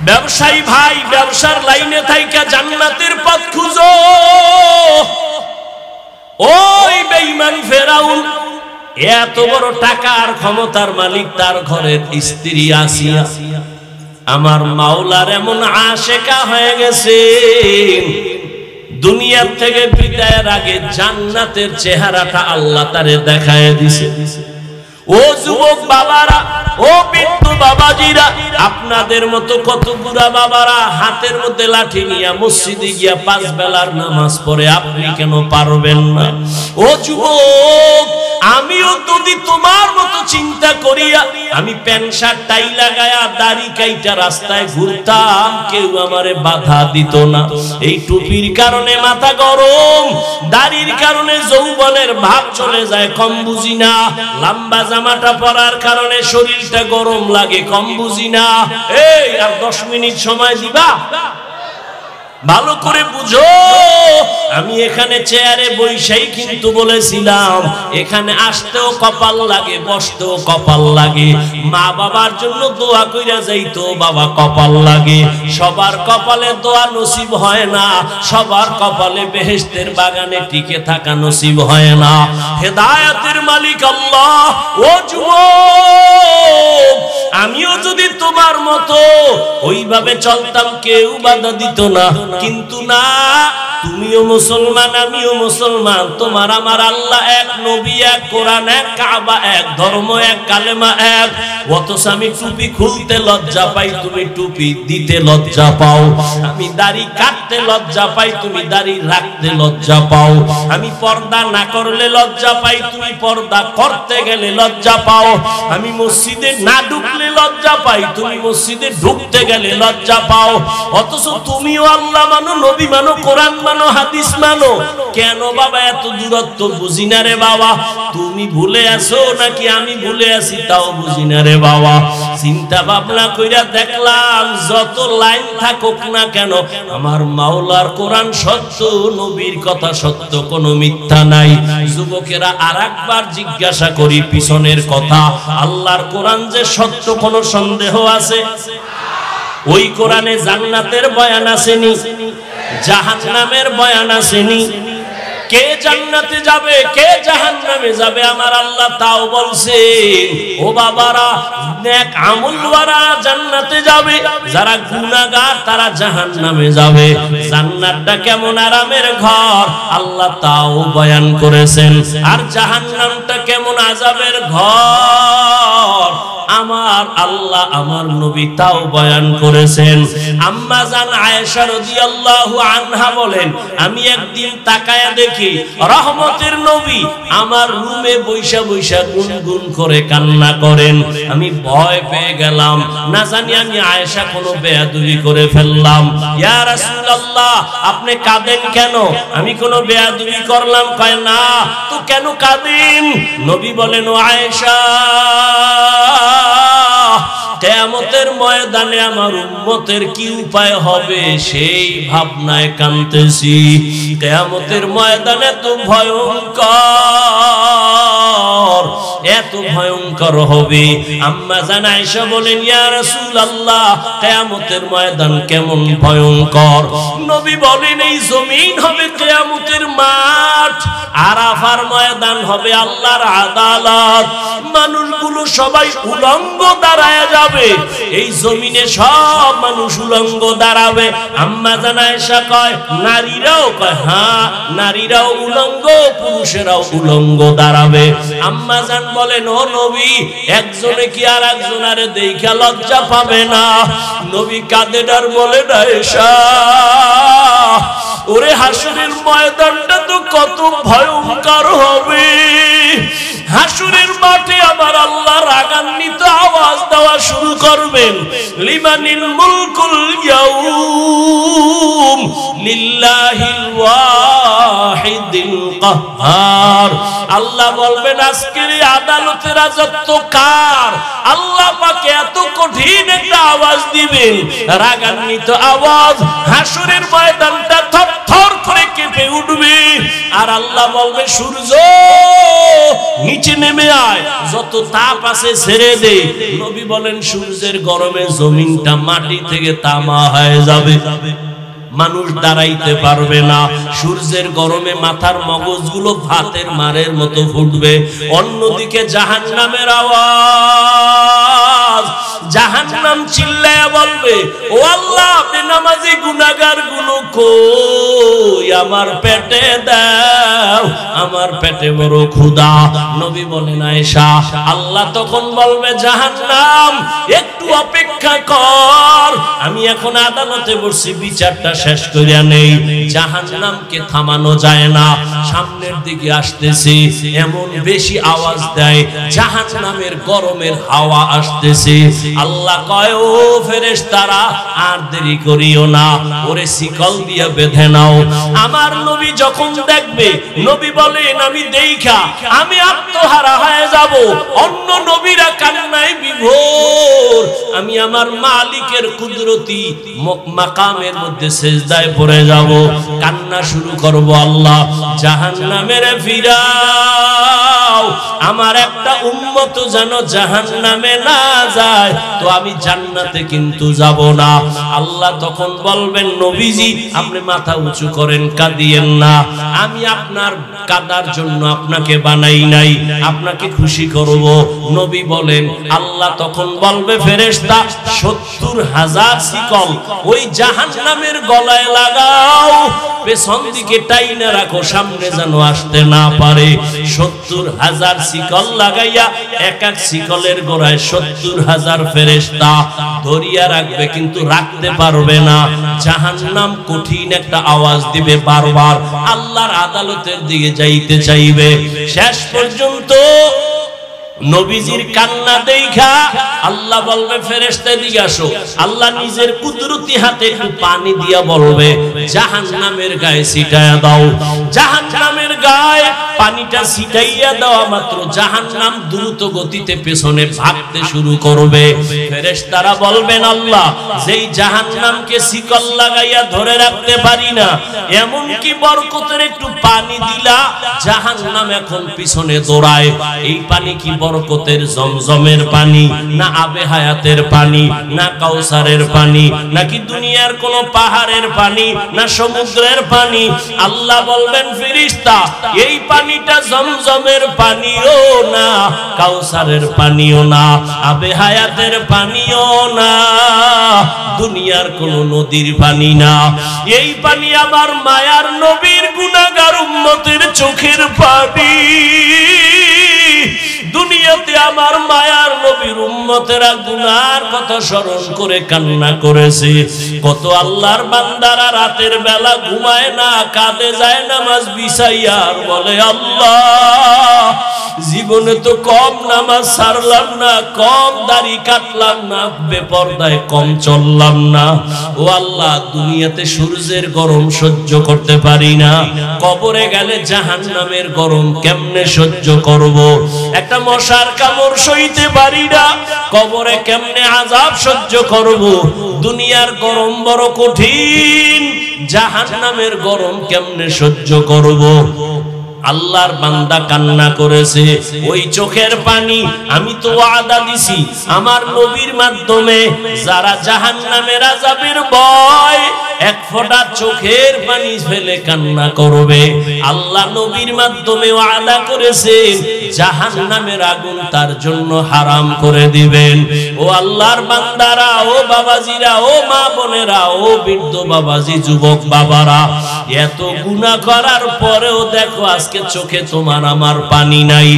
ব্যবসায়ী ভাই, ব্যবসার লাইনে থাইকা জান্নাতের পথ খুঁজো। ওই বেঈমান ফেরাউন এত বড় টাকার ক্ষমতার মালিক, তার ঘরের স্ত্রী আসিয়া আমার মাওলার এমন আশেকা হয়ে গেছে, দুনিয়ার থেকে বিদায়ের আগে জান্নাতের চেহারাটা আল্লাহ তারে দেখায় দিছে। ও যুবক বাবারা, ও বৃদ্ধ বাবাজিরা, আপনাদের মতো কত বুড়া বাবারা হাতের মধ্যে লাঠি নিয়ে মসজিদে গিয়া 5 বেলার নামাজ পড়ে, আপনি কেন পারবেন না? ও যুবক, আমিও যদি তোমার মতো চিন্তা করিয়া আমি প্যান্ট শার্ট টাই লাগায়া দাড়ি কাইটা রাস্তায় ঘুরতাম, কেউ আমারে বাধা দিত না। এই টুপির কারণে মাথা গরম, দাড়ির কারণে যৌবনের ভাব চলে যায়, কম বুঝি না। লম্বা জামাটা পরার কারণে শরীরটা গরম লাগে, কম বুঝি না। এই আর 10 মিনিট সময় দিবা? ভালো করে বুঝো। আমি এখানে চেয়ারে বইসাই কিন্তু বলেছিলাম এখানে আসতেও কপাল লাগে, বসতেও কপাল লাগে। মা বাবার জন্য দোয়া কইরা যাইতো বাবা কপাল লাগে। সবার কপালে দোয়া নসিব হয় না, সবার কপালে বেহেশতের বাগানে টিকে থাকা নসিব হয় না। হেদায়েতের মালিক আল্লাহ। ও যুবক, আমিও যদি তোমার মতো ওইভাবে চলতাম কেউ বাধা দিত না, কিন্তু না, তুমিও মুসলমান আমিও মুসলমান, তোমার আমার আল্লাহ এক, নবী এক, কোরআন এক, কাবা এক, ধর্ম এক, কালেমা এক। অথচ আমি টুপি খুলতে লজ্জা পাই, তুমি টুপি দিতে লজ্জা পাও। আমি দাড়ি কাটতে লজ্জা পাই, তুমি দাড়ি রাখতে লজ্জা পাও। আমি পর্দা না করলে লজ্জা পাই, তুমি পর্দা করতে গেলে লজ্জা পাও। আমি মসজিদে না ঢুকলে লজ্জা পাই, তুমি মসজিদে ঢুকতে গেলে লজ্জা পাও। অথচ তুমিও আল্লাহ মানো, নবী মানো, কোরআন মানো, হাদিস মানো। কেন বাবা এত দূরত্ব? বুঝি না রে বাবা। তুমি ভুলে আসো নাকি আমি ভুলে আসি তাও বুঝি না রে বাবা। চিন্তা ভাবনা কইরা দেখলাম যত লাইন থাকুক না কেন আমার মাওলার কোরআন সত্য, নবীর কথা সত্য, কোনো মিথ্যা নাই। যুবকেরা আরেকবার জিজ্ঞাসা করি পিছনের কথা, আল্লাহর কোরআন যে সত্য কোনো সন্দেহ আছে? ওই কোরআনে জান্নাতের বয়ান আসেনি, জাহান্নামের বয়ান আসেনি। কে জান্নাতে যাবে কে জাহান্নামে যাবে আমার আল্লাহ তাও বলছেন। ও বাবারা, নেক আমলওয়ালা জান্নাতে যাবে, যারা গুনাহগার তারা জাহান্নামে যাবে। জান্নাতটা কেমন আরামের ঘর আল্লাহ তাও বয়ান করেছেন, আর জাহান্নামটা কেমন আযাবের ঘর আমার আল্লাহ আমার নবী তাও বয়ান করেছেন। আম্মা জান আয়েশা রাদিয়াল্লাহু আনহা বলেন, আমি একদিন তাকায়া দেখি রহমতের নবী আমার রুমে বৈশা বৈশা গুনগুন করে কান্না করেন। আমি ভয় পেয়ে গেলাম, না জানি আমি আয়েশা কোনো বেয়াদবি করে ফেললাম। ইয়া রাসূলুল্লাহ, আপনি কাঁদেন কেন? আমি কোনো বেয়াদবি করলাম? কয় না তো কেন কাঁদেন? নবী বলেন, ও আয়েশা, কিয়ামতের ময়দানে আমার উম্মতের কি উপায় হবে সেই ভাবনায় কাঁদতেছি। কিয়ামতের ময়দানে তো ভয়ঙ্কর, এত ভয়ঙ্কর হবে। আম্মা জান আয়েশা বলেন, ইয়া রাসূলুল্লাহ, কিয়ামতের ময়দান কেমন ভয়ঙ্কর? নবী বলেন, এই জমিন হবে কিয়ামতের মাঠ, আরাফার ময়দান হবে আল্লাহর আদালত। মানুষগুলো সবাই উলঙ্গ দাঁড়ায় যাবে, এই জমিনে সব মানুষ উলঙ্গ দাঁড়াবে। আম্মা জান আয়েশা কয়, নারীরাও? কয় হ্যাঁ, নারীরাও উলঙ্গ, পুরুষেরাও উলঙ্গ দাঁড়াবে। আম্মা জান বলেন, ও নবী, একজনে কি আর একজনারে দেখা লজ্জা পাবে না? নবী কাঁদেন আর বলেন, আয়েশা, ওরে হাসরের ময়দানটা তো কত ভয়ঙ্কর হবে। হাসরের মাঠে আমার আল্লাহ রাগান্বিত আওয়াজ দেওয়া শুরু করবেন, লিমানিল মুলকুল ইয়াউম লিল্লাহিল ওয়াহিদিল কাহ্হার। আল্লাহ বলবেন, আজকের এই আদালতের রাজত্ব কার? আল্লাহ পাক এত কঠিন একটা আওয়াজ দিবেন, রাগান্বিত আওয়াজ, হাসরের ময়দানটা থরথর করে কেঁপে উঠবে। আর আল্লাহ বলবে, সূর্য নিচে নেমে আয়, যত তাপ আছে ছেড়ে দে। নবী বলেন, সূর্যের গরমে জমিনটা মাটি থেকে তামা হয়ে যাবে, মানুষ দাঁড়াইতে পারবে না। সূর্যের গরমে মাথার মগজগুলো ভাতের মারের মতো ফুটবে। অন্যদিকে জাহান্নামের আওয়াজ, জাহান্নাম চিল্লায়া বলবে, ও আল্লাহ, বেনামাজি গুনাহগার গুলো কই? আমার পেটে দাও, আমার পেটে বড় ক্ষুধা। নবী বলেন, আয়েশা, আল্লাহ তখন বলবে, জাহান্নাম একটু অপেক্ষা কর, আমি এখন আদালতে বসছি, বিচারটা শেষ করিয়া নেই। জাহান্নামকে থামানো যায় না, সামনের দিকে আসতেছে, এমন বেশি আওয়াজ দেয়, জাহান্নামের গরমের হাওয়া আসতেছে। আল্লাহ কয় ও ফেরেশতারা আর দেরি করিও না, ওরে শিকল দিয়ে বেঁধে নাও। আমার নবী যখন দেখবে, নবী বলেন আমি দেখা আমি আত্মহারা হয়ে যাব। অন্য নবীরা কান্নায় বিভোর, আমি আমার মালিকের কুদরতি মাকামের মধ্যে সেজদায় পড়ে যাব, কান্না শুরু করব, আল্লাহ জাহান্নামের ফিরাও, আমার একটা উম্মত যেন জাহান্নামে না যায়, তো আমি জান্নাতে কিন্তু যাব না। আল্লাহ তখন বলবেন নবীজি আপনি মাথা উঁচু করেন, কাঁদিয়েন না, আমি আপনার কাদার জন্য আপনাকে বানাই নাই, আপনাকে খুশি করব। নবী বলেন আল্লাহ তখন বলবে ফেরেশতা ৭০,০০০ শিকল ওই জাহান্নামের গলায় লাগাও, পেছন দিকে টাইনা রাখো, সামনে যেন আসতে না পারে। ৭০,০০০ শিকল লাগাইয়া এক এক শিকলের গোড়ায় ৭০,০০০ ফেরেশতা ধরিয়া রাখবে, কিন্তু রাখতে পারবে না। জাহান্নাম কঠিন একটা আওয়াজ দিবে, বারবার আল্লাহর আদালতের দিকে যাইতে চাইবে। শেষ পর্যন্ত নবীজির কান্না দেখা আল্লাহ বলবে ফেরেশতা দিকে আসো। আল্লাহ নিজের কুদরতি হাতে একটু পানি দিয়া বলবে জাহান্নামের গায়ে ছিটাইয়া দাও। জাহান্নামের গায়ে পানিটা ছিটাইয়া দেওয়া মাত্র জাহান্নাম দ্রুত গতিতে পেছনে ভাগতে শুরু করবে। ফেরেশতারা বলবেন আল্লাহ যেই জাহান্নামকে শিকল লাগাইয়া ধরে রাখতে পারি না, এমন কি বরকতের একটু পানি দিলা, জাহান্নাম এখন পিছনে দৌড়ায়। এই পানি কি বরকতের জমজমের পানি, না আবে হায়াতের পানি, না কাউসারের পানি, নাকি দুনিয়ার কোন পাহাড়ের পানি, না সমুদ্রের পানি? আল্লাহ বলবেন ফেরেশতা এই পানিটা জমজমের পানিও না, কাউসারের পানিও না, আবে হায়াতের পানিও না, দুনিয়ার কোন নদীর পানি না। এই পানি আমার মায়ার নবীর গুনাহগার উম্মতের চোখের পানি। দুনিয়াতে আমার মায়ার নবীর উম্মতেরা গুনার কথা স্মরণ করে কান্না করেছে। কত আল্লাহর বান্দারা রাতের বেলা ঘুমায় না, কাঁদে যায় নামাজ বিছাইয়া, আর বলে আল্লাহ জীবনে তো কম নামাজ ছাড়লাম না, কম দাড়ি কাটলাম না, বেপরদায় কম চললাম না। ও আল্লাহ দুনিয়াতে সূর্যের গরম সহ্য করতে পারি না, কবরে গেলে জাহান্নামের গরম কেমনে সহ্য করব? একটা মশার কামড় সইতে পারি না, কবরে কেমনে আযাব সহ্য করব? দুনিয়ার গরম বড় কঠিন, জাহান্নামের গরম কেমনে সহ্য করব? আল্লাহর বান্দা কান্না করেছে। ওই চোখের পানি আমি তো ওয়াদা দিছি আমার নবীর মাধ্যমে, যারা জাহান্নামের আযাবের ভয় এক ফোঁটা চোখের পানি ফেলে কান্না করবে, আল্লাহ নবীর মাধ্যমে ওয়াদা করেছেন জাহান্নামের আগুন তার জন্য হারাম করে দিবেন। ও আল্লাহর বান্দারা, ও বাবাজিরা, ও মা বোনেরা, ও বৃদ্ধ বাবাজি, যুবক বাবারা, এত গুনাহ করার পরেও দেখো আজকে চোখে তোমার আমার পানি নাই,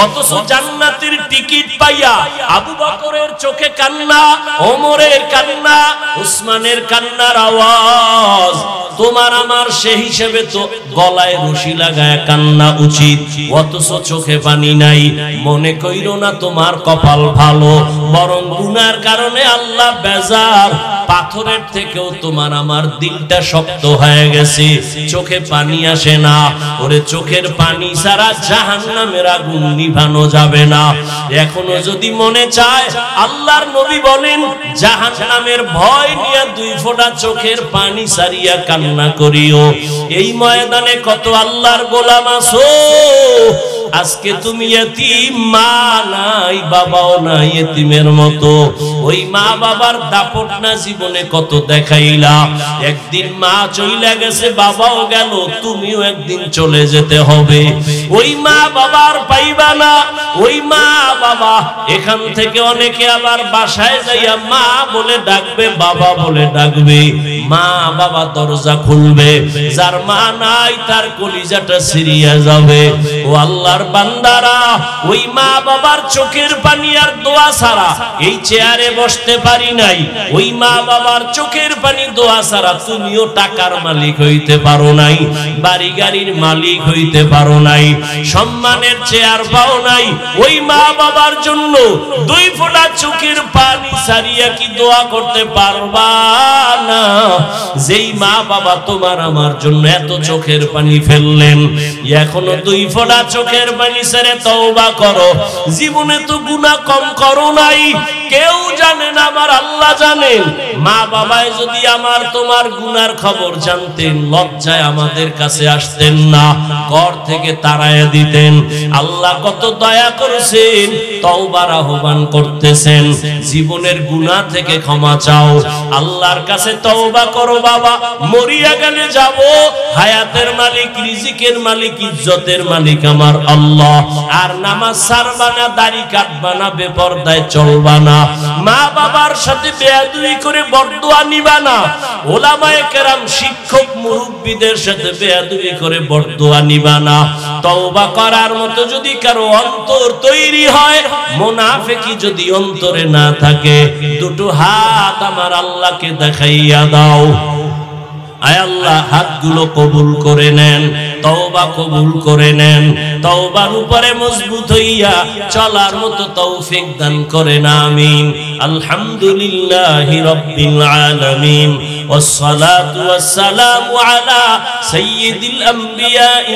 অথচ জান্নাতের টিকিট পাইয়া আবু বকরের চোখে কান্না, ওমরের কান্না, উসমানের কান্নার আওয়াজ। তোমার আমার সেই হিসেবে তো গলায় রশি লাগায় কান্না উচিত, অথচ চোখে পানি নাই। মনে কইরো না তোমার কপাল ভালো, বরং গুনার কারণে আল্লাহ বেজার। পাথরের থেকেও তোমার আমার দিলটা শক্ত হয়ে গেছে, চোখে পানি আসে না। ওরে চোখের পানি ছাড়া জাহান্নামের আগুন নিভানো যাবে না। এখনো যদি মনে চায়, আল্লাহর নবী বলেন জাহান্নামের ভয় নিয়ে দুই ফোঁটা চোখের পানি ছাড়িয়া কান্না করিও। এই ময়দানে কত আল্লাহর গোলাম আছো, আজকে তুমি এতিম, মা নাই বাবাও নাই, এতিমের মতো। ওই মা বাবার দাপট না জীবনে কত দেখাইলা, একদিন মা চলে গেছে, বাবাও গেল, তুমিও একদিন চলে যেতে হবে। ওই মা বাবার পাইবা না, ওই মা বাবা এখান থেকে অনেকে আবার বাসায় যাইয়া মা বলে ডাকবে, বাবা বলে ডাকবে, মা বাবা দরজা খুলবে, যার মা নাই তার কলিজাটা ছিঁড়িয়া যাবে। ও আল্লাহর আল্লাহর বান্দারা, ওই মা বাবার চোখের পানি আর দোয়া ছাড়া এই চেয়ারে বসতে পারি নাই। ওই মা বাবার চোখের পানি দোয়া ছাড়া তুমিও টাকার মালিক হইতে পারো নাই, বাড়ি গাড়ির মালিক হইতে পারো নাই, সম্মানের চেয়ার পাও নাই। ওই মা বাবার জন্য 2 ফোঁটা চোখের পানি ছাড়িয়া কি দোয়া করতে পারবা না? যেই মা বাবা তোমার আমার জন্য এত চোখের পানি ফেললেন, এখনো 2 ফোঁটা চোখের পানি ছেড়ে তওবা করো। জীবনে তো গুনাহ কম করো নাই, কেউ জানে না, আমার আল্লাহ জানেন। মা বাবায় যদি আমার তোমার গুনার খবর জানতেন, লজ্জায় আমাদের কাছে আসতেন না, ঘর থেকে তাড়াইয়া দিতেন। আল্লাহ কত দয়া করেছেন, তওবার আহ্বান করতেছেন। জীবনের গুনাহ থেকে ক্ষমা চাও, আল্লাহর কাছে তওবা করো। বাবা, মরিয়া গেলে যাব, হায়াতের মালিক, রিজিকের মালিক, ইজ্জতের মালিক আমার আল্লাহ। আর নামাজ ছাড়বা না, দাড়ি কাটবা না, বেপরদায় চলবা না, মা বাবার সাথে বেয়াদবি করে বরদোয়া নিবা না, ওলামায়ে কেরাম শিক্ষক মুরব্বিদের সাথে বেয়াদবি করে বরদোয়া নিবা না। তওবা করার মতো যদি কারো অন্তর তৈরি হয়, মুনাফিকি যদি অন্তরে না থাকে, 2 হাত আমার আল্লাহকে দেখাইয়া দাও। আয় আল্লাহ, হাতগুলো কবুল করে নেন, তওবা কবুল করে নেন, তওবার উপরে মজবুত হইয়া চলার মতো তৌফিক দান করেন, আমিন। আলহামদুলিল্লাহি রাব্বিল আলামিন, والصلاة والسلام على سيد الأنبياء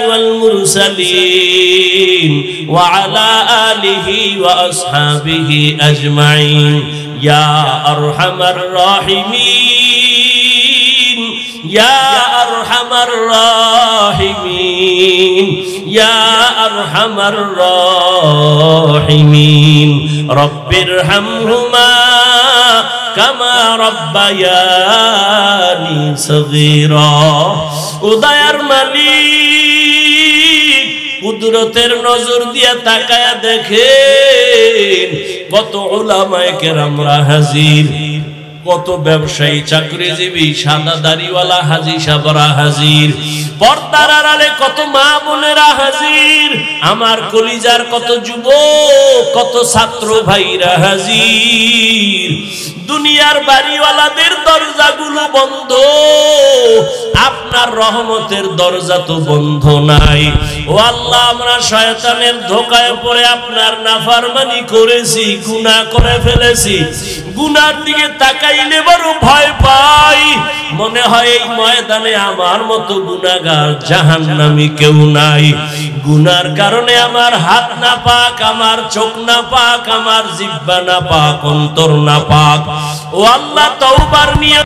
والمرسلين وعلى آله وأصحابه أجمعين يا أرحم الراحمين يا أرحم الراحمين يا أرحم الراحمين رب ارحمهما كما ربياني صغيرا উদয়ার মালিক, কুদরতের নজর দিয়া তাকায়া দেখেন কত উলামায়ে কেরামরা হাজির, কত ব্যবসায়ী, চাকরিজীবী, সাদা দাড়িওয়ালা হাজী সাহেবরা হাজির, পর্দার আড়ালে কত মা বোনেরা হাজির, আমার কলিজার কত যুবক, কত ছাত্র ভাইরা হাজির। দুনিয়ার বাড়িওয়ালাদের দরজাগুলো বন্ধ, আপনার রহমতের দরজা তো বন্ধ নাই। ও আল্লাহ, আমরা শয়তানের ধোঁকায় পড়ে আপনার নাফরমানি করেছি, গুনাহ করে ফেলেছি। গুনার দিকে তাকাইলে বড় ভয় পাই, মনে হয় এই ময়দানে আমার মতো গুনাহগার জাহান্নামী কেউ নাই। গুনার কারণে আমার হাত না পাক, আমার চোখ না পাক, আমার জিহ্বা না পাক, অন্তর না পাক। ও আল্লাহ, তওবার নিয়ে